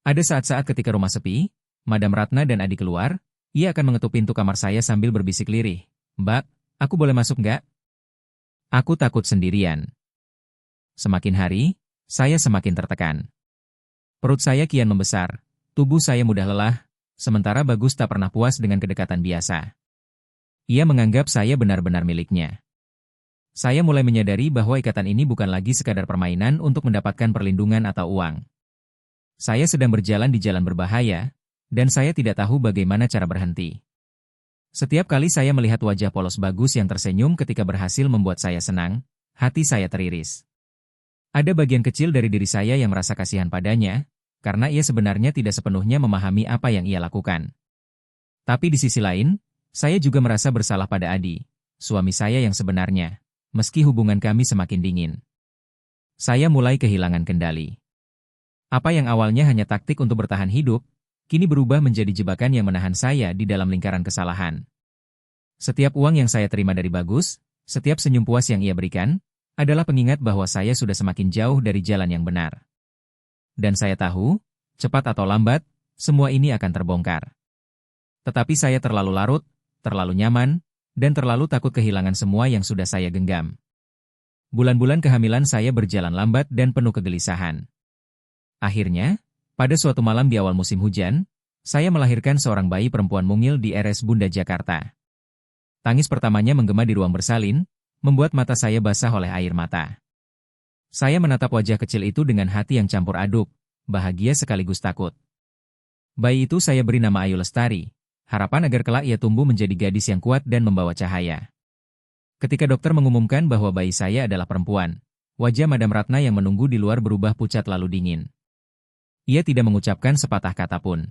Ada saat-saat ketika rumah sepi, Madam Ratna dan Adi keluar, ia akan mengetuk pintu kamar saya sambil berbisik lirih. Mbak, aku boleh masuk nggak? Aku takut sendirian. Semakin hari, saya semakin tertekan. Perut saya kian membesar, tubuh saya mudah lelah, sementara Bagus tak pernah puas dengan kedekatan biasa. Ia menganggap saya benar-benar miliknya. Saya mulai menyadari bahwa ikatan ini bukan lagi sekadar permainan untuk mendapatkan perlindungan atau uang. Saya sedang berjalan di jalan berbahaya, dan saya tidak tahu bagaimana cara berhenti. Setiap kali saya melihat wajah polos Bagus yang tersenyum ketika berhasil membuat saya senang, hati saya teriris. Ada bagian kecil dari diri saya yang merasa kasihan padanya, karena ia sebenarnya tidak sepenuhnya memahami apa yang ia lakukan. Tapi di sisi lain, saya juga merasa bersalah pada Adi, suami saya yang sebenarnya, meski hubungan kami semakin dingin. Saya mulai kehilangan kendali. Apa yang awalnya hanya taktik untuk bertahan hidup, kini berubah menjadi jebakan yang menahan saya di dalam lingkaran kesalahan. Setiap uang yang saya terima dari Bagus, setiap senyum puas yang ia berikan, adalah pengingat bahwa saya sudah semakin jauh dari jalan yang benar. Dan saya tahu, cepat atau lambat, semua ini akan terbongkar. Tetapi saya terlalu larut, terlalu nyaman, dan terlalu takut kehilangan semua yang sudah saya genggam. Bulan-bulan kehamilan saya berjalan lambat dan penuh kegelisahan. Akhirnya, pada suatu malam di awal musim hujan, saya melahirkan seorang bayi perempuan mungil di RS Bunda Jakarta. Tangis pertamanya menggema di ruang bersalin, membuat mata saya basah oleh air mata. Saya menatap wajah kecil itu dengan hati yang campur aduk, bahagia sekaligus takut. Bayi itu saya beri nama Ayu Lestari, harapan agar kelak ia tumbuh menjadi gadis yang kuat dan membawa cahaya. Ketika dokter mengumumkan bahwa bayi saya adalah perempuan, wajah Madam Ratna yang menunggu di luar berubah pucat lalu dingin. Ia tidak mengucapkan sepatah kata pun.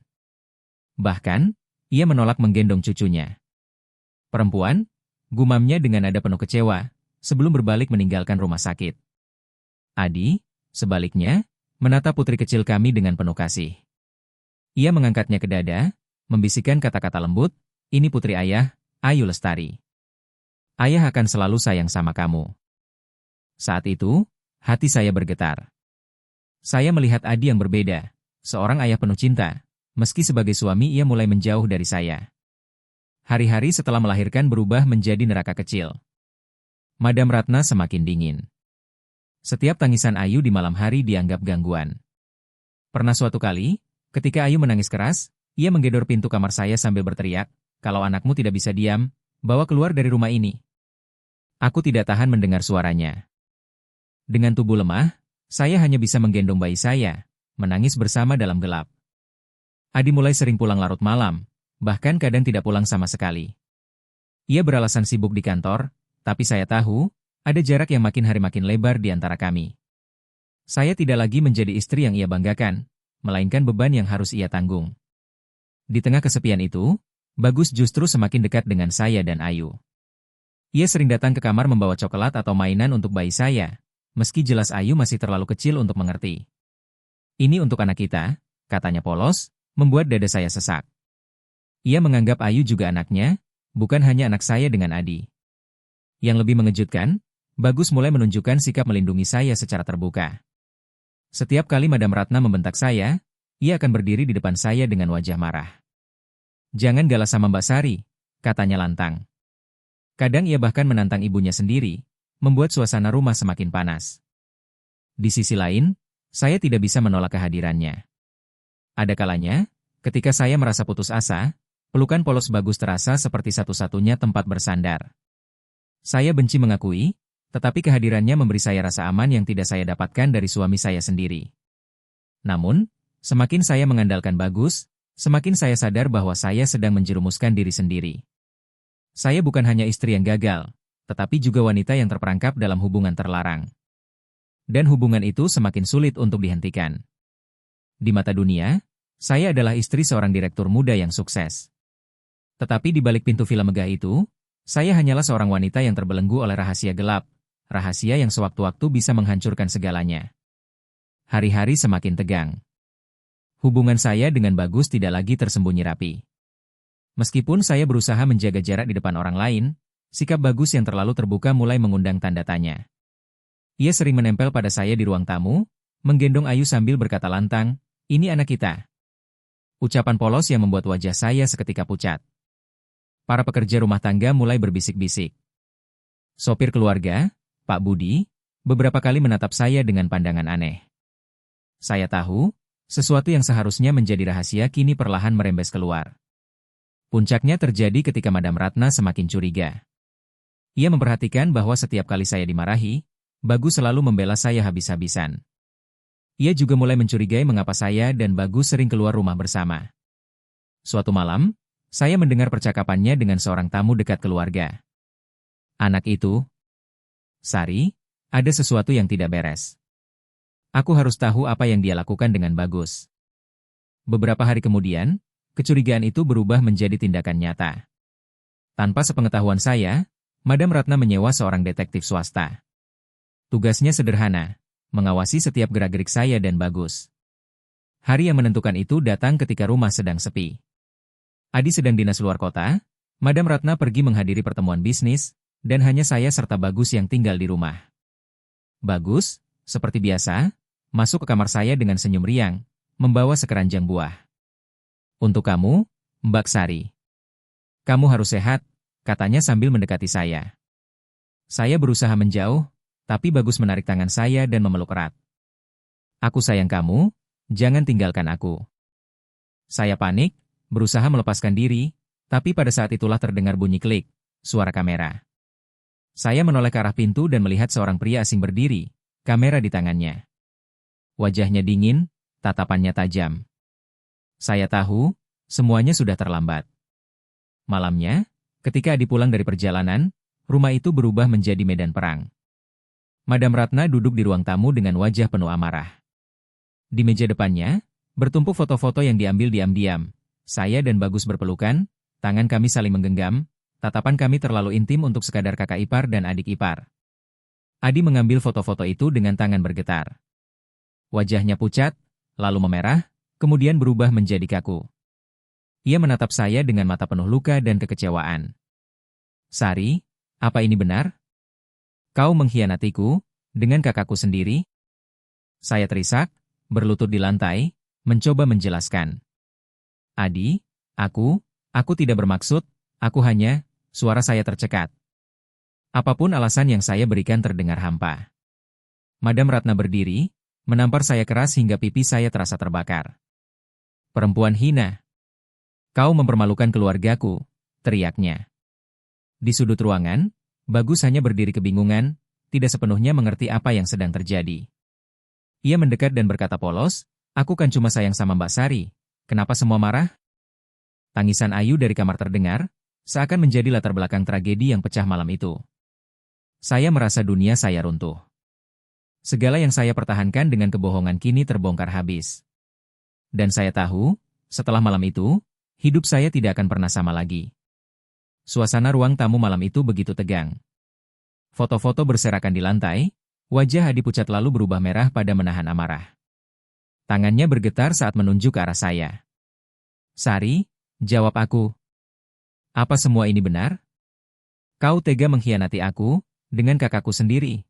Bahkan, ia menolak menggendong cucunya. Perempuan, gumamnya dengan nada penuh kecewa, sebelum berbalik meninggalkan rumah sakit. Adi, sebaliknya, menatap putri kecil kami dengan penuh kasih. Ia mengangkatnya ke dada, membisikkan kata-kata lembut, "Ini putri ayah, Ayu Lestari. Ayah akan selalu sayang sama kamu." Saat itu, hati saya bergetar. Saya melihat Adi yang berbeda, seorang ayah penuh cinta, meski sebagai suami ia mulai menjauh dari saya. Hari-hari setelah melahirkan berubah menjadi neraka kecil. Madam Ratna semakin dingin. Setiap tangisan Ayu di malam hari dianggap gangguan. Pernah suatu kali, ketika Ayu menangis keras, ia menggedor pintu kamar saya sambil berteriak, "Kalau anakmu tidak bisa diam, bawa keluar dari rumah ini." Aku tidak tahan mendengar suaranya. Dengan tubuh lemah, saya hanya bisa menggendong bayi saya, menangis bersama dalam gelap. Adi mulai sering pulang larut malam, bahkan kadang tidak pulang sama sekali. Ia beralasan sibuk di kantor, tapi saya tahu, ada jarak yang makin hari makin lebar di antara kami. Saya tidak lagi menjadi istri yang ia banggakan, melainkan beban yang harus ia tanggung. Di tengah kesepian itu, Bagus justru semakin dekat dengan saya dan Ayu. Ia sering datang ke kamar membawa coklat atau mainan untuk bayi saya, meski jelas Ayu masih terlalu kecil untuk mengerti. "Ini untuk anak kita," katanya polos, membuat dada saya sesak. Ia menganggap Ayu juga anaknya, bukan hanya anak saya dengan Adi. Yang lebih mengejutkan, Bagus mulai menunjukkan sikap melindungi saya secara terbuka. Setiap kali Madam Ratna membentak saya, ia akan berdiri di depan saya dengan wajah marah. "Jangan galas sama Mbak Sari," katanya lantang. Kadang ia bahkan menantang ibunya sendiri, membuat suasana rumah semakin panas. Di sisi lain, saya tidak bisa menolak kehadirannya. Ada kalanya, ketika saya merasa putus asa, pelukan polos Bagus terasa seperti satu-satunya tempat bersandar. Saya benci mengakui, tetapi kehadirannya memberi saya rasa aman yang tidak saya dapatkan dari suami saya sendiri. Namun, semakin saya mengandalkan Bagus, semakin saya sadar bahwa saya sedang menjerumuskan diri sendiri. Saya bukan hanya istri yang gagal, tetapi juga wanita yang terperangkap dalam hubungan terlarang. Dan hubungan itu semakin sulit untuk dihentikan. Di mata dunia, saya adalah istri seorang direktur muda yang sukses. Tetapi di balik pintu villa megah itu, saya hanyalah seorang wanita yang terbelenggu oleh rahasia gelap, rahasia yang sewaktu-waktu bisa menghancurkan segalanya. Hari-hari semakin tegang. Hubungan saya dengan Bagus tidak lagi tersembunyi rapi. Meskipun saya berusaha menjaga jarak di depan orang lain, sikap Bagus yang terlalu terbuka mulai mengundang tanda tanya. Ia sering menempel pada saya di ruang tamu, menggendong Ayu sambil berkata lantang, "Ini anak kita." Ucapan polos yang membuat wajah saya seketika pucat. Para pekerja rumah tangga mulai berbisik-bisik. Sopir keluarga, Pak Budi, beberapa kali menatap saya dengan pandangan aneh. Saya tahu, sesuatu yang seharusnya menjadi rahasia kini perlahan merembes keluar. Puncaknya terjadi ketika Madam Ratna semakin curiga. Ia memperhatikan bahwa setiap kali saya dimarahi, Bagus selalu membela saya habis-habisan. Ia juga mulai mencurigai mengapa saya dan Bagus sering keluar rumah bersama. Suatu malam, saya mendengar percakapannya dengan seorang tamu dekat keluarga. "Anak itu, Sari, ada sesuatu yang tidak beres. Aku harus tahu apa yang dia lakukan dengan Bagus." Beberapa hari kemudian, kecurigaan itu berubah menjadi tindakan nyata. Tanpa sepengetahuan saya, Madam Ratna menyewa seorang detektif swasta. Tugasnya sederhana, mengawasi setiap gerak-gerik saya dan Bagus. Hari yang menentukan itu datang ketika rumah sedang sepi. Adi sedang dinas luar kota, Madam Ratna pergi menghadiri pertemuan bisnis, dan hanya saya serta Bagus yang tinggal di rumah. Bagus, seperti biasa, masuk ke kamar saya dengan senyum riang, membawa sekeranjang buah. "Untuk kamu, Mbak Sari. Kamu harus sehat," katanya sambil mendekati saya. Saya berusaha menjauh, tapi Bagus menarik tangan saya dan memeluk erat. Aku sayang kamu, jangan tinggalkan aku. Saya panik, berusaha melepaskan diri, tapi pada saat itulah terdengar bunyi klik, suara kamera. Saya menoleh ke arah pintu dan melihat seorang pria asing berdiri, kamera di tangannya. Wajahnya dingin, tatapannya tajam. Saya tahu, semuanya sudah terlambat. Malamnya, ketika Adi pulang dari perjalanan, rumah itu berubah menjadi medan perang. Madam Ratna duduk di ruang tamu dengan wajah penuh amarah. Di meja depannya, bertumpuk foto-foto yang diambil diam-diam. Saya dan Bagus berpelukan, tangan kami saling menggenggam, tatapan kami terlalu intim untuk sekadar kakak ipar dan adik ipar. Adi mengambil foto-foto itu dengan tangan bergetar. Wajahnya pucat, lalu memerah, kemudian berubah menjadi kaku. Ia menatap saya dengan mata penuh luka dan kekecewaan. Sari, apa ini benar? Kau mengkhianatiku, dengan kakakku sendiri? Saya terisak, berlutut di lantai, mencoba menjelaskan. Adi, aku tidak bermaksud, aku hanya, suara saya tercekat. Apapun alasan yang saya berikan terdengar hampa. Madam Ratna berdiri, menampar saya keras hingga pipi saya terasa terbakar. Perempuan hina. Kau mempermalukan keluargaku, teriaknya. Di sudut ruangan, Bagus hanya berdiri kebingungan, tidak sepenuhnya mengerti apa yang sedang terjadi. Ia mendekat dan berkata polos, aku kan cuma sayang sama Mbak Sari, kenapa semua marah? Tangisan Ayu dari kamar terdengar, seakan menjadi latar belakang tragedi yang pecah malam itu. Saya merasa dunia saya runtuh. Segala yang saya pertahankan dengan kebohongan kini terbongkar habis. Dan saya tahu, setelah malam itu, hidup saya tidak akan pernah sama lagi. Suasana ruang tamu malam itu begitu tegang. Foto-foto berserakan di lantai, wajah Adi pucat lalu berubah merah pada menahan amarah. Tangannya bergetar saat menunjuk ke arah saya. Sari, jawab aku. Apa semua ini benar? Kau tega mengkhianati aku, dengan kakakku sendiri.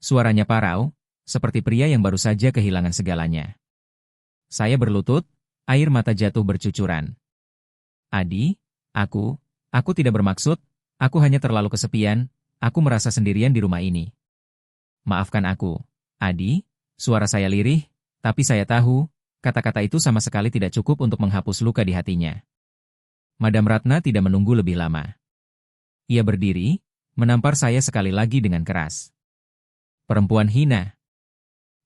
Suaranya parau, seperti pria yang baru saja kehilangan segalanya. Saya berlutut, air mata jatuh bercucuran. Adi, aku tidak bermaksud, aku hanya terlalu kesepian, aku merasa sendirian di rumah ini. Maafkan aku, Adi, suara saya lirih, tapi saya tahu, kata-kata itu sama sekali tidak cukup untuk menghapus luka di hatinya. Madam Ratna tidak menunggu lebih lama. Ia berdiri, menampar saya sekali lagi dengan keras. Perempuan hina.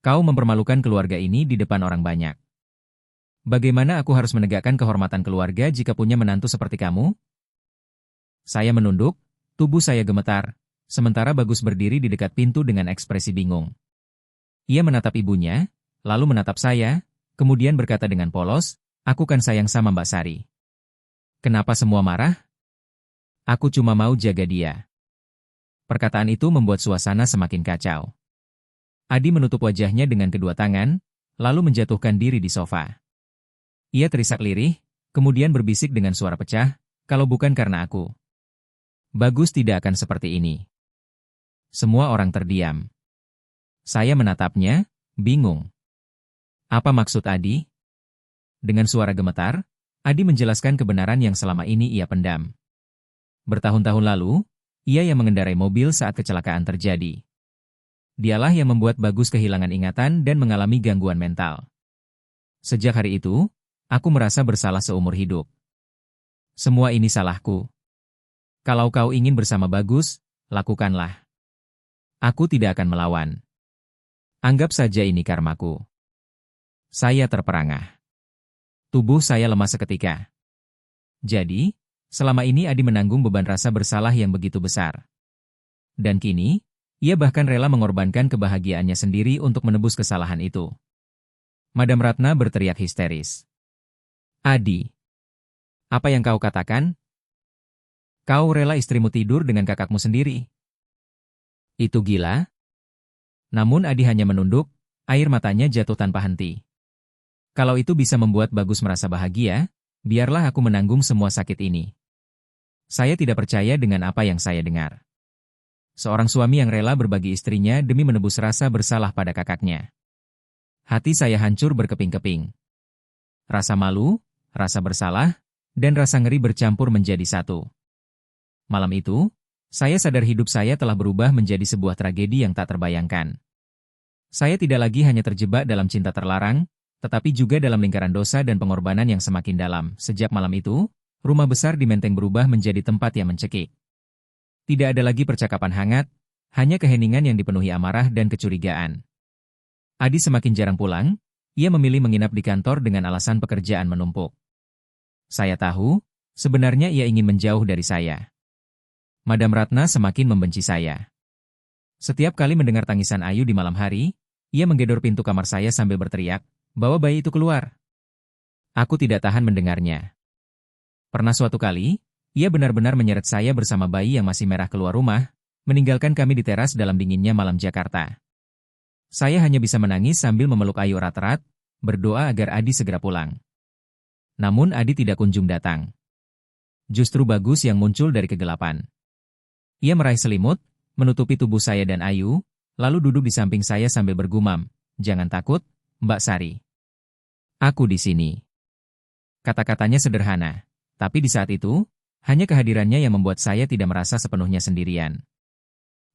Kau mempermalukan keluarga ini di depan orang banyak. Bagaimana aku harus menegakkan kehormatan keluarga jika punya menantu seperti kamu? Saya menunduk, tubuh saya gemetar, sementara Bagus berdiri di dekat pintu dengan ekspresi bingung. Ia menatap ibunya, lalu menatap saya, kemudian berkata dengan polos, aku kan sayang sama Mbak Sari. Kenapa semua marah? Aku cuma mau jaga dia. Perkataan itu membuat suasana semakin kacau. Adi menutup wajahnya dengan kedua tangan, lalu menjatuhkan diri di sofa. Ia terisak lirih, kemudian berbisik dengan suara pecah, kalau bukan karena aku. Bagus tidak akan seperti ini. Semua orang terdiam. Saya menatapnya, bingung. Apa maksud Adi? Dengan suara gemetar, Adi menjelaskan kebenaran yang selama ini ia pendam. Bertahun-tahun lalu, ia yang mengendarai mobil saat kecelakaan terjadi. Dialah yang membuat Bagus kehilangan ingatan dan mengalami gangguan mental. Sejak hari itu, aku merasa bersalah seumur hidup. Semua ini salahku. Kalau kau ingin bersama Bagus, lakukanlah. Aku tidak akan melawan. Anggap saja ini karmaku. Saya terperangah. Tubuh saya lemas seketika. Jadi, selama ini Adi menanggung beban rasa bersalah yang begitu besar. Dan kini, ia bahkan rela mengorbankan kebahagiaannya sendiri untuk menebus kesalahan itu. Madam Ratna berteriak histeris. Adi, apa yang kau katakan? Kau rela istrimu tidur dengan kakakmu sendiri? Itu gila? Namun Adi hanya menunduk, air matanya jatuh tanpa henti. Kalau itu bisa membuat Bagus merasa bahagia, biarlah aku menanggung semua sakit ini. Saya tidak percaya dengan apa yang saya dengar. Seorang suami yang rela berbagi istrinya demi menebus rasa bersalah pada kakaknya. Hati saya hancur berkeping-keping. Rasa malu, rasa bersalah, dan rasa ngeri bercampur menjadi satu. Malam itu, saya sadar hidup saya telah berubah menjadi sebuah tragedi yang tak terbayangkan. Saya tidak lagi hanya terjebak dalam cinta terlarang, tetapi juga dalam lingkaran dosa dan pengorbanan yang semakin dalam. Sejak malam itu, rumah besar di Menteng berubah menjadi tempat yang mencekik. Tidak ada lagi percakapan hangat, hanya keheningan yang dipenuhi amarah dan kecurigaan. Adi semakin jarang pulang, ia memilih menginap di kantor dengan alasan pekerjaan menumpuk. Saya tahu, sebenarnya ia ingin menjauh dari saya. Madam Ratna semakin membenci saya. Setiap kali mendengar tangisan Ayu di malam hari, ia menggedor pintu kamar saya sambil berteriak, "Bawa bayi itu keluar." Aku tidak tahan mendengarnya. Pernah suatu kali, ia benar-benar menyeret saya bersama bayi yang masih merah keluar rumah, meninggalkan kami di teras dalam dinginnya malam Jakarta. Saya hanya bisa menangis sambil memeluk Ayu erat-erat, berdoa agar Adi segera pulang. Namun Adi tidak kunjung datang. Justru Bagus yang muncul dari kegelapan. Ia meraih selimut, menutupi tubuh saya dan Ayu, lalu duduk di samping saya sambil bergumam, "Jangan takut, Mbak Sari. Aku di sini." Kata-katanya sederhana, tapi di saat itu, hanya kehadirannya yang membuat saya tidak merasa sepenuhnya sendirian.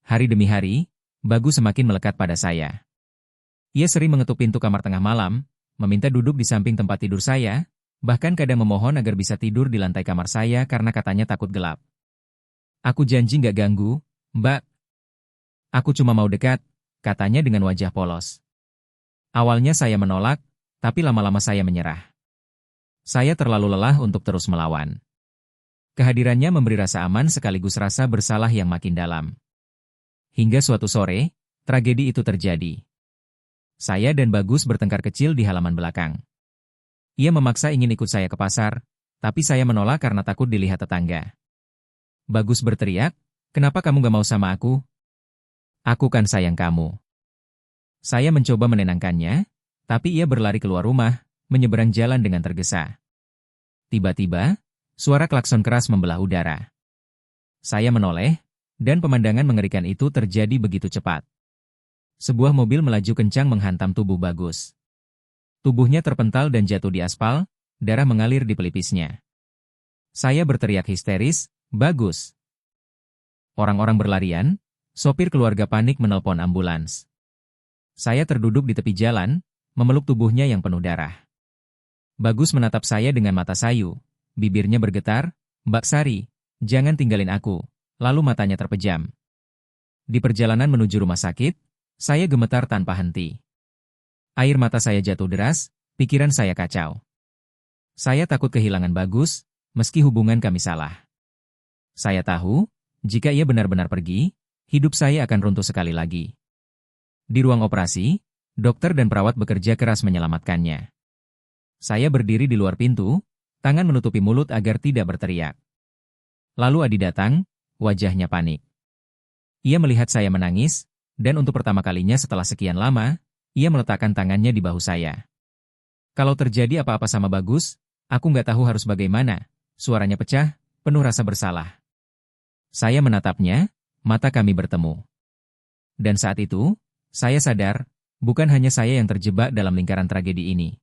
Hari demi hari, Bagus semakin melekat pada saya. Ia sering mengetuk pintu kamar tengah malam, meminta duduk di samping tempat tidur saya, bahkan kadang memohon agar bisa tidur di lantai kamar saya karena katanya takut gelap. "Aku janji nggak ganggu, Mbak. Aku cuma mau dekat," katanya dengan wajah polos. Awalnya saya menolak, tapi lama-lama saya menyerah. Saya terlalu lelah untuk terus melawan. Kehadirannya memberi rasa aman sekaligus rasa bersalah yang makin dalam. Hingga suatu sore, tragedi itu terjadi. Saya dan Bagus bertengkar kecil di halaman belakang. Ia memaksa ingin ikut saya ke pasar, tapi saya menolak karena takut dilihat tetangga. Bagus berteriak, "Kenapa kamu gak mau sama aku? Aku kan sayang kamu." Saya mencoba menenangkannya, tapi ia berlari keluar rumah, menyeberang jalan dengan tergesa. Tiba-tiba, suara klakson keras membelah udara. Saya menoleh, dan pemandangan mengerikan itu terjadi begitu cepat. Sebuah mobil melaju kencang menghantam tubuh Bagus. Tubuhnya terpental dan jatuh di aspal, darah mengalir di pelipisnya. Saya berteriak histeris, "Bagus!" Orang-orang berlarian, sopir keluarga panik menelpon ambulans. Saya terduduk di tepi jalan, memeluk tubuhnya yang penuh darah. Bagus menatap saya dengan mata sayu, bibirnya bergetar, "Mbak Sari, jangan tinggalin aku." Lalu matanya terpejam. Di perjalanan menuju rumah sakit, saya gemetar tanpa henti. Air mata saya jatuh deras, pikiran saya kacau. Saya takut kehilangan Bagus, meski hubungan kami salah. Saya tahu, jika ia benar-benar pergi, hidup saya akan runtuh sekali lagi. Di ruang operasi, dokter dan perawat bekerja keras menyelamatkannya. Saya berdiri di luar pintu, tangan menutupi mulut agar tidak berteriak. Lalu Adi datang, wajahnya panik. Ia melihat saya menangis, dan untuk pertama kalinya setelah sekian lama, ia meletakkan tangannya di bahu saya. "Kalau terjadi apa-apa sama Bagus, aku nggak tahu harus bagaimana." Suaranya pecah, penuh rasa bersalah. Saya menatapnya, mata kami bertemu. Dan saat itu, saya sadar, bukan hanya saya yang terjebak dalam lingkaran tragedi ini.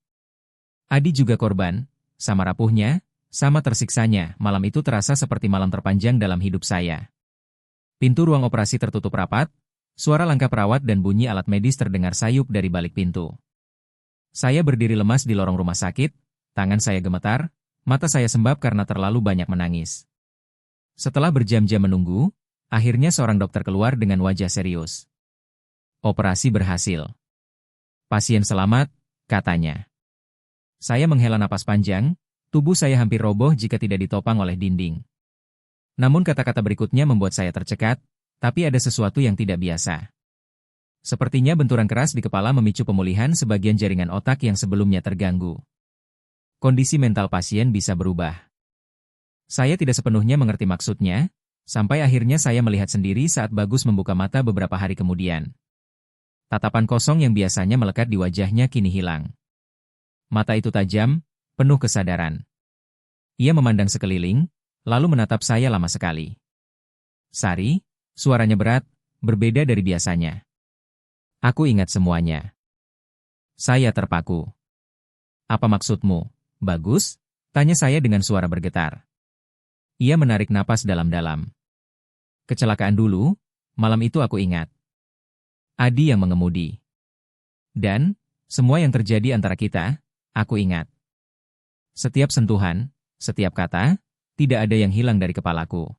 Adi juga korban, sama rapuhnya, sama tersiksanya. Malam itu terasa seperti malam terpanjang dalam hidup saya. Pintu ruang operasi tertutup rapat, suara langkah perawat dan bunyi alat medis terdengar sayup dari balik pintu. Saya berdiri lemas di lorong rumah sakit, tangan saya gemetar, mata saya sembab karena terlalu banyak menangis. Setelah berjam-jam menunggu, akhirnya seorang dokter keluar dengan wajah serius. "Operasi berhasil. Pasien selamat," katanya. Saya menghela napas panjang, tubuh saya hampir roboh jika tidak ditopang oleh dinding. Namun kata-kata berikutnya membuat saya tercekat, tapi ada sesuatu yang tidak biasa. Sepertinya benturan keras di kepala memicu pemulihan sebagian jaringan otak yang sebelumnya terganggu. Kondisi mental pasien bisa berubah. Saya tidak sepenuhnya mengerti maksudnya, sampai akhirnya saya melihat sendiri saat Bagus membuka mata beberapa hari kemudian. Tatapan kosong yang biasanya melekat di wajahnya kini hilang. Mata itu tajam, penuh kesadaran. Ia memandang sekeliling, lalu menatap saya lama sekali. "Sari," suaranya berat, berbeda dari biasanya. "Aku ingat semuanya." Saya terpaku. "Apa maksudmu, Bagus?" tanya saya dengan suara bergetar. Ia menarik napas dalam-dalam. Kecelakaan dulu, malam itu aku ingat. Adi yang mengemudi. Dan, semua yang terjadi antara kita, aku ingat. Setiap sentuhan, setiap kata, tidak ada yang hilang dari kepalaku.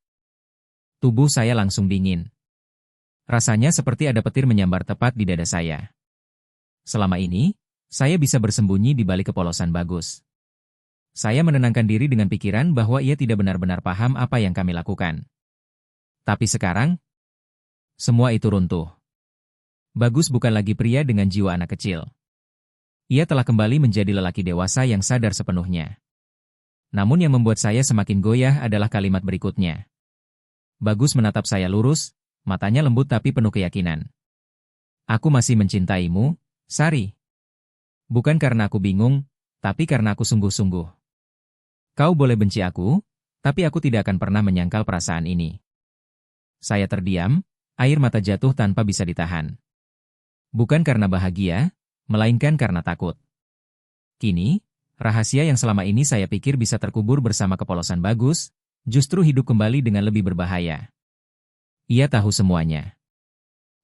Tubuh saya langsung dingin. Rasanya seperti ada petir menyambar tepat di dada saya. Selama ini, saya bisa bersembunyi di balik kepolosan Bagus. Saya menenangkan diri dengan pikiran bahwa ia tidak benar-benar paham apa yang kami lakukan. Tapi sekarang, semua itu runtuh. Bagus bukan lagi pria dengan jiwa anak kecil. Ia telah kembali menjadi lelaki dewasa yang sadar sepenuhnya. Namun yang membuat saya semakin goyah adalah kalimat berikutnya. Bagus menatap saya lurus, matanya lembut tapi penuh keyakinan. Aku masih mencintaimu, Sari. Bukan karena aku bingung, tapi karena aku sungguh-sungguh. Kau boleh benci aku, tapi aku tidak akan pernah menyangkal perasaan ini. Saya terdiam, air mata jatuh tanpa bisa ditahan. Bukan karena bahagia, melainkan karena takut. Kini, rahasia yang selama ini saya pikir bisa terkubur bersama kepolosan Bagus, justru hidup kembali dengan lebih berbahaya. Ia tahu semuanya.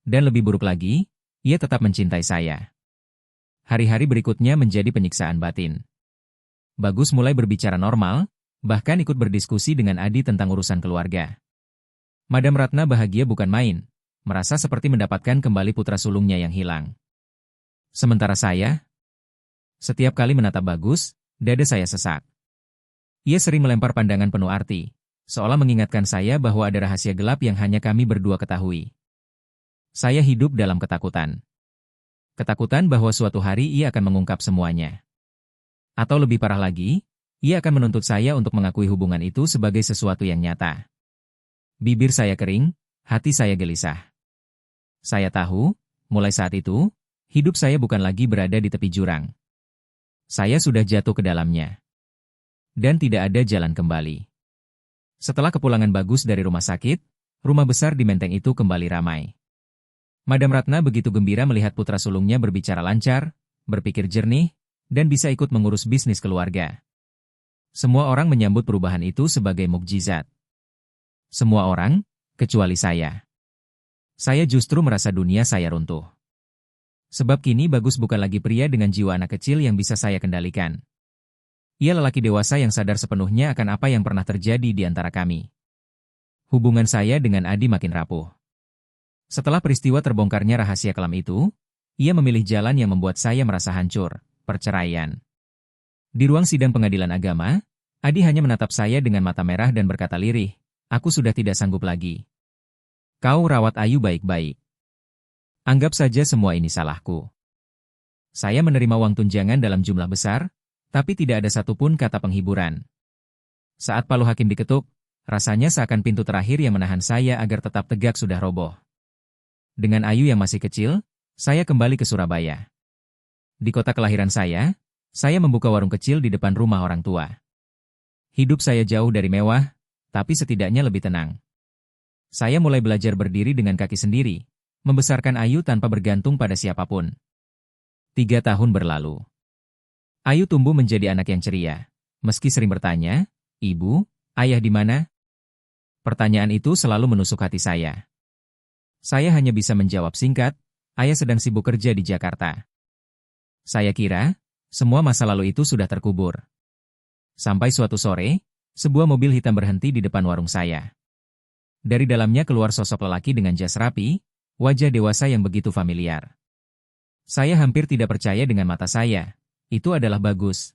Dan lebih buruk lagi, ia tetap mencintai saya. Hari-hari berikutnya menjadi penyiksaan batin. Bagus mulai berbicara normal, bahkan ikut berdiskusi dengan Adi tentang urusan keluarga. Madam Ratna bahagia bukan main, merasa seperti mendapatkan kembali putra sulungnya yang hilang. Sementara saya, setiap kali menatap Bagus, dada saya sesak. Ia sering melempar pandangan penuh arti, seolah mengingatkan saya bahwa ada rahasia gelap yang hanya kami berdua ketahui. Saya hidup dalam ketakutan. Ketakutan bahwa suatu hari ia akan mengungkap semuanya. Atau lebih parah lagi, ia akan menuntut saya untuk mengakui hubungan itu sebagai sesuatu yang nyata. Bibir saya kering, hati saya gelisah. Saya tahu, mulai saat itu, hidup saya bukan lagi berada di tepi jurang. Saya sudah jatuh ke dalamnya. Dan tidak ada jalan kembali. Setelah kepulangan Bagus dari rumah sakit, rumah besar di Menteng itu kembali ramai. Madam Ratna begitu gembira melihat putra sulungnya berbicara lancar, berpikir jernih, dan bisa ikut mengurus bisnis keluarga. Semua orang menyambut perubahan itu sebagai mukjizat. Semua orang, kecuali saya. Saya justru merasa dunia saya runtuh. Sebab kini Bagus bukan lagi pria dengan jiwa anak kecil yang bisa saya kendalikan. Ia lelaki dewasa yang sadar sepenuhnya akan apa yang pernah terjadi di antara kami. Hubungan saya dengan Adi makin rapuh. Setelah peristiwa terbongkarnya rahasia kelam itu, ia memilih jalan yang membuat saya merasa hancur, perceraian. Di ruang sidang pengadilan agama, Adi hanya menatap saya dengan mata merah dan berkata lirih, "Aku sudah tidak sanggup lagi. Kau rawat Ayu baik-baik. Anggap saja semua ini salahku." Saya menerima uang tunjangan dalam jumlah besar, tapi tidak ada satupun kata penghiburan. Saat palu hakim diketuk, rasanya seakan pintu terakhir yang menahan saya agar tetap tegak sudah roboh. Dengan Ayu yang masih kecil, saya kembali ke Surabaya. Di kota kelahiran saya membuka warung kecil di depan rumah orang tua. Hidup saya jauh dari mewah, tapi setidaknya lebih tenang. Saya mulai belajar berdiri dengan kaki sendiri, membesarkan Ayu tanpa bergantung pada siapapun. 3 tahun berlalu. Ayu tumbuh menjadi anak yang ceria. Meski sering bertanya, "Ibu, ayah di mana?" Pertanyaan itu selalu menusuk hati saya. Saya hanya bisa menjawab singkat, "Ayah sedang sibuk kerja di Jakarta." Saya kira, semua masa lalu itu sudah terkubur. Sampai suatu sore, sebuah mobil hitam berhenti di depan warung saya. Dari dalamnya keluar sosok lelaki dengan jas rapi, wajah dewasa yang begitu familiar. Saya hampir tidak percaya dengan mata saya. Itu adalah Bagus.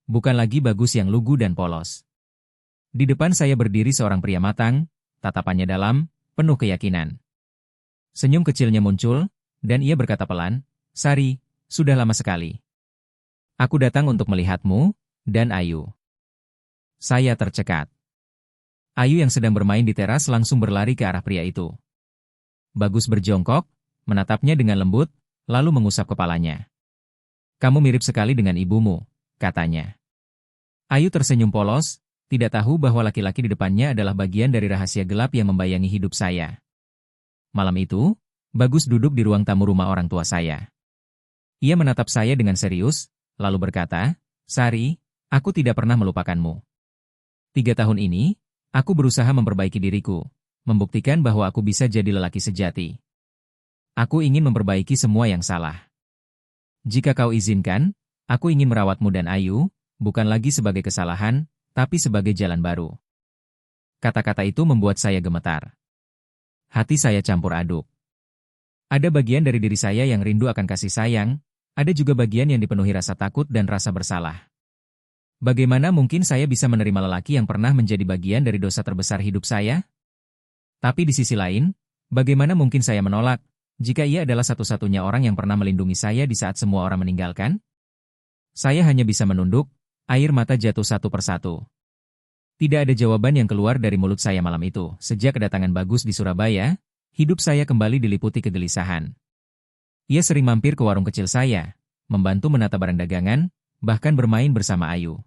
Bukan lagi Bagus yang lugu dan polos. Di depan saya berdiri seorang pria matang, tatapannya dalam, penuh keyakinan. Senyum kecilnya muncul, dan ia berkata pelan, "Sari, sudah lama sekali. Aku datang untuk melihatmu, dan Ayu." Saya tercekat. Ayu yang sedang bermain di teras langsung berlari ke arah pria itu. Bagus berjongkok, menatapnya dengan lembut, lalu mengusap kepalanya. "Kamu mirip sekali dengan ibumu," katanya. Ayu tersenyum polos, tidak tahu bahwa laki-laki di depannya adalah bagian dari rahasia gelap yang membayangi hidup saya. Malam itu, Bagus duduk di ruang tamu rumah orang tua saya. Ia menatap saya dengan serius, lalu berkata, "Sari, aku tidak pernah melupakanmu. 3 tahun ini, aku berusaha memperbaiki diriku, membuktikan bahwa aku bisa jadi lelaki sejati. Aku ingin memperbaiki semua yang salah. Jika kau izinkan, aku ingin merawatmu dan Ayu, bukan lagi sebagai kesalahan, tapi sebagai jalan baru. Kata-kata itu membuat saya gemetar. Hati saya campur aduk. Ada bagian dari diri saya yang rindu akan kasih sayang, ada juga bagian yang dipenuhi rasa takut dan rasa bersalah. Bagaimana mungkin saya bisa menerima lelaki yang pernah menjadi bagian dari dosa terbesar hidup saya? Tapi di sisi lain, bagaimana mungkin saya menolak, jika ia adalah satu-satunya orang yang pernah melindungi saya di saat semua orang meninggalkan? Saya hanya bisa menunduk, air mata jatuh satu persatu. Tidak ada jawaban yang keluar dari mulut saya malam itu. Sejak kedatangan Bagus di Surabaya, hidup saya kembali diliputi kegelisahan. Ia sering mampir ke warung kecil saya, membantu menata barang dagangan, bahkan bermain bersama Ayu.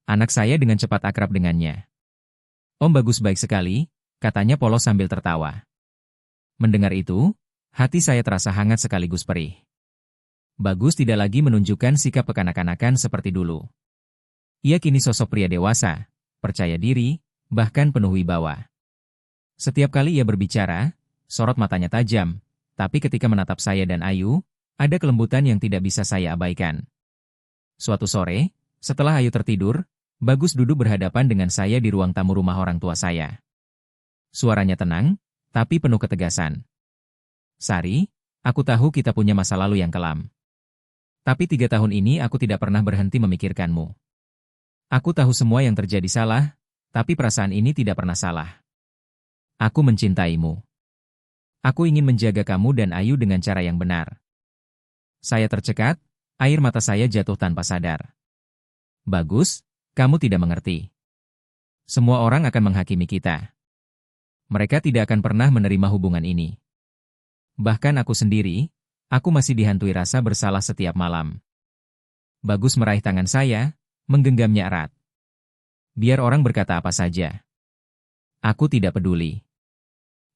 Anak saya dengan cepat akrab dengannya. "Om Bagus baik sekali," katanya polos sambil tertawa. Mendengar itu, hati saya terasa hangat sekaligus perih. Bagus tidak lagi menunjukkan sikap kekanak-kanakan seperti dulu. Ia kini sosok pria dewasa, percaya diri, bahkan penuh wibawa. Setiap kali ia berbicara, sorot matanya tajam, tapi ketika menatap saya dan Ayu, ada kelembutan yang tidak bisa saya abaikan. Suatu sore, setelah Ayu tertidur, Bagus duduk berhadapan dengan saya di ruang tamu rumah orang tua saya. Suaranya tenang, tapi penuh ketegasan. "Sari, aku tahu kita punya masa lalu yang kelam. Tapi 3 tahun ini aku tidak pernah berhenti memikirkanmu. Aku tahu semua yang terjadi salah, tapi perasaan ini tidak pernah salah. Aku mencintaimu. Aku ingin menjaga kamu dan Ayu dengan cara yang benar." Saya tercekat, air mata saya jatuh tanpa sadar. "Bagus, kamu tidak mengerti. Semua orang akan menghakimi kita. Mereka tidak akan pernah menerima hubungan ini. Bahkan aku sendiri, aku masih dihantui rasa bersalah setiap malam." Bagus meraih tangan saya, menggenggamnya erat. "Biar orang berkata apa saja. Aku tidak peduli.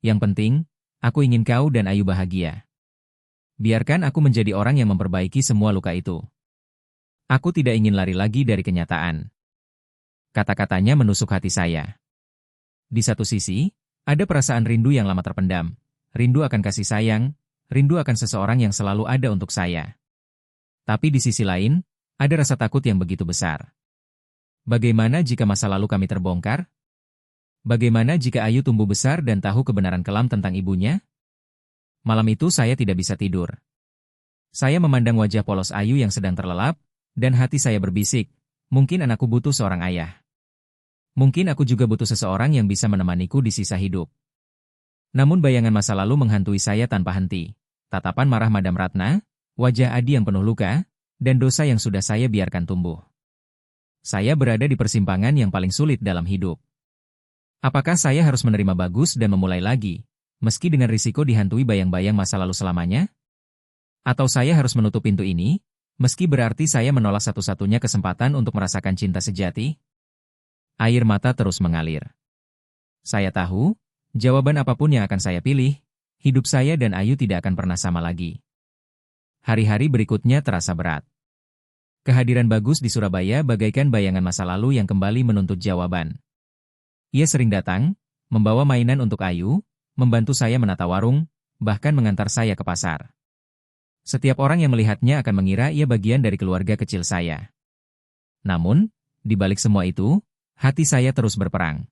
Yang penting, aku ingin kau dan Ayu bahagia. Biarkan aku menjadi orang yang memperbaiki semua luka itu. Aku tidak ingin lari lagi dari kenyataan." Kata-katanya menusuk hati saya. Di satu sisi, ada perasaan rindu yang lama terpendam. Rindu akan kasih sayang, rindu akan seseorang yang selalu ada untuk saya. Tapi di sisi lain, ada rasa takut yang begitu besar. Bagaimana jika masa lalu kami terbongkar? Bagaimana jika Ayu tumbuh besar dan tahu kebenaran kelam tentang ibunya? Malam itu saya tidak bisa tidur. Saya memandang wajah polos Ayu yang sedang terlelap, dan hati saya berbisik, mungkin anakku butuh seorang ayah. Mungkin aku juga butuh seseorang yang bisa menemaniku di sisa hidup. Namun bayangan masa lalu menghantui saya tanpa henti. Tatapan marah Madam Ratna, wajah Adi yang penuh luka, dan dosa yang sudah saya biarkan tumbuh. Saya berada di persimpangan yang paling sulit dalam hidup. Apakah saya harus menerima Bagus dan memulai lagi, meski dengan risiko dihantui bayang-bayang masa lalu selamanya? Atau saya harus menutup pintu ini, meski berarti saya menolak satu-satunya kesempatan untuk merasakan cinta sejati? Air mata terus mengalir. Saya tahu, jawaban apapun yang akan saya pilih, hidup saya dan Ayu tidak akan pernah sama lagi. Hari-hari berikutnya terasa berat. Kehadiran Bagus di Surabaya bagaikan bayangan masa lalu yang kembali menuntut jawaban. Ia sering datang, membawa mainan untuk Ayu, membantu saya menata warung, bahkan mengantar saya ke pasar. Setiap orang yang melihatnya akan mengira ia bagian dari keluarga kecil saya. Namun, di balik semua itu, hati saya terus berperang.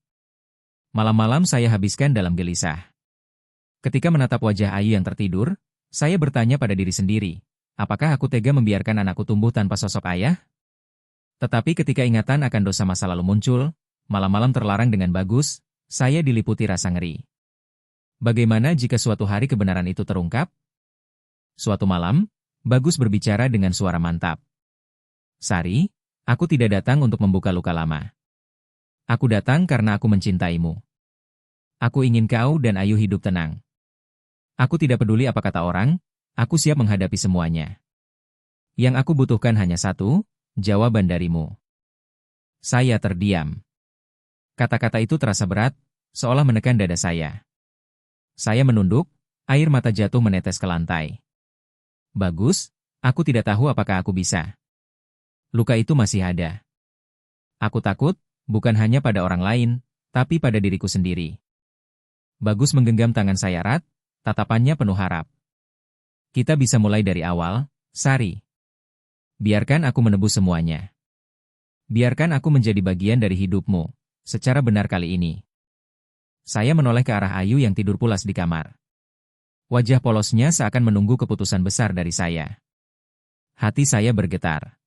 Malam-malam saya habiskan dalam gelisah. Ketika menatap wajah Ayu yang tertidur, saya bertanya pada diri sendiri, apakah aku tega membiarkan anakku tumbuh tanpa sosok ayah? Tetapi ketika ingatan akan dosa masa lalu muncul, malam-malam terlarang dengan Bagus, saya diliputi rasa ngeri. Bagaimana jika suatu hari kebenaran itu terungkap? Suatu malam, Bagus berbicara dengan suara mantap. "Sari, aku tidak datang untuk membuka luka lama. Aku datang karena aku mencintaimu. Aku ingin kau dan Ayu hidup tenang. Aku tidak peduli apa kata orang, aku siap menghadapi semuanya. Yang aku butuhkan hanya satu, jawaban darimu." Saya terdiam. Kata-kata itu terasa berat, seolah menekan dada saya. Saya menunduk, air mata jatuh menetes ke lantai. "Bagus, aku tidak tahu apakah aku bisa. Luka itu masih ada. Aku takut, bukan hanya pada orang lain, tapi pada diriku sendiri. Bagus menggenggam tangan saya erat, tatapannya penuh harap. Kita bisa mulai dari awal, Sari. Biarkan aku menebus semuanya. Biarkan aku menjadi bagian dari hidupmu, secara benar kali ini. Saya menoleh ke arah Ayu yang tidur pulas di kamar. Wajah polosnya seakan menunggu keputusan besar dari saya. Hati saya bergetar.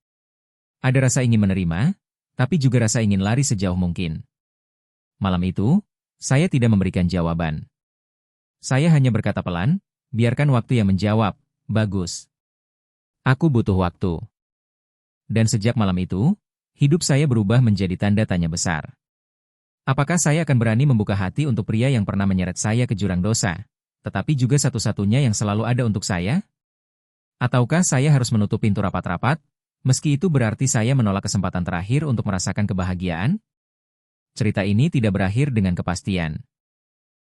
Ada rasa ingin menerima, tapi juga rasa ingin lari sejauh mungkin. Malam itu, saya tidak memberikan jawaban. Saya hanya berkata pelan, biarkan waktu yang menjawab, bagus. Aku butuh waktu. Dan sejak malam itu, hidup saya berubah menjadi tanda tanya besar. Apakah saya akan berani membuka hati untuk pria yang pernah menyeret saya ke jurang dosa, tetapi juga satu-satunya yang selalu ada untuk saya? Ataukah saya harus menutup pintu rapat-rapat, meski itu berarti saya menolak kesempatan terakhir untuk merasakan kebahagiaan? Cerita ini tidak berakhir dengan kepastian.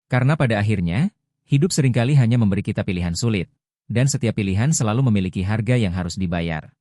Karena pada akhirnya, hidup seringkali hanya memberi kita pilihan sulit, dan setiap pilihan selalu memiliki harga yang harus dibayar.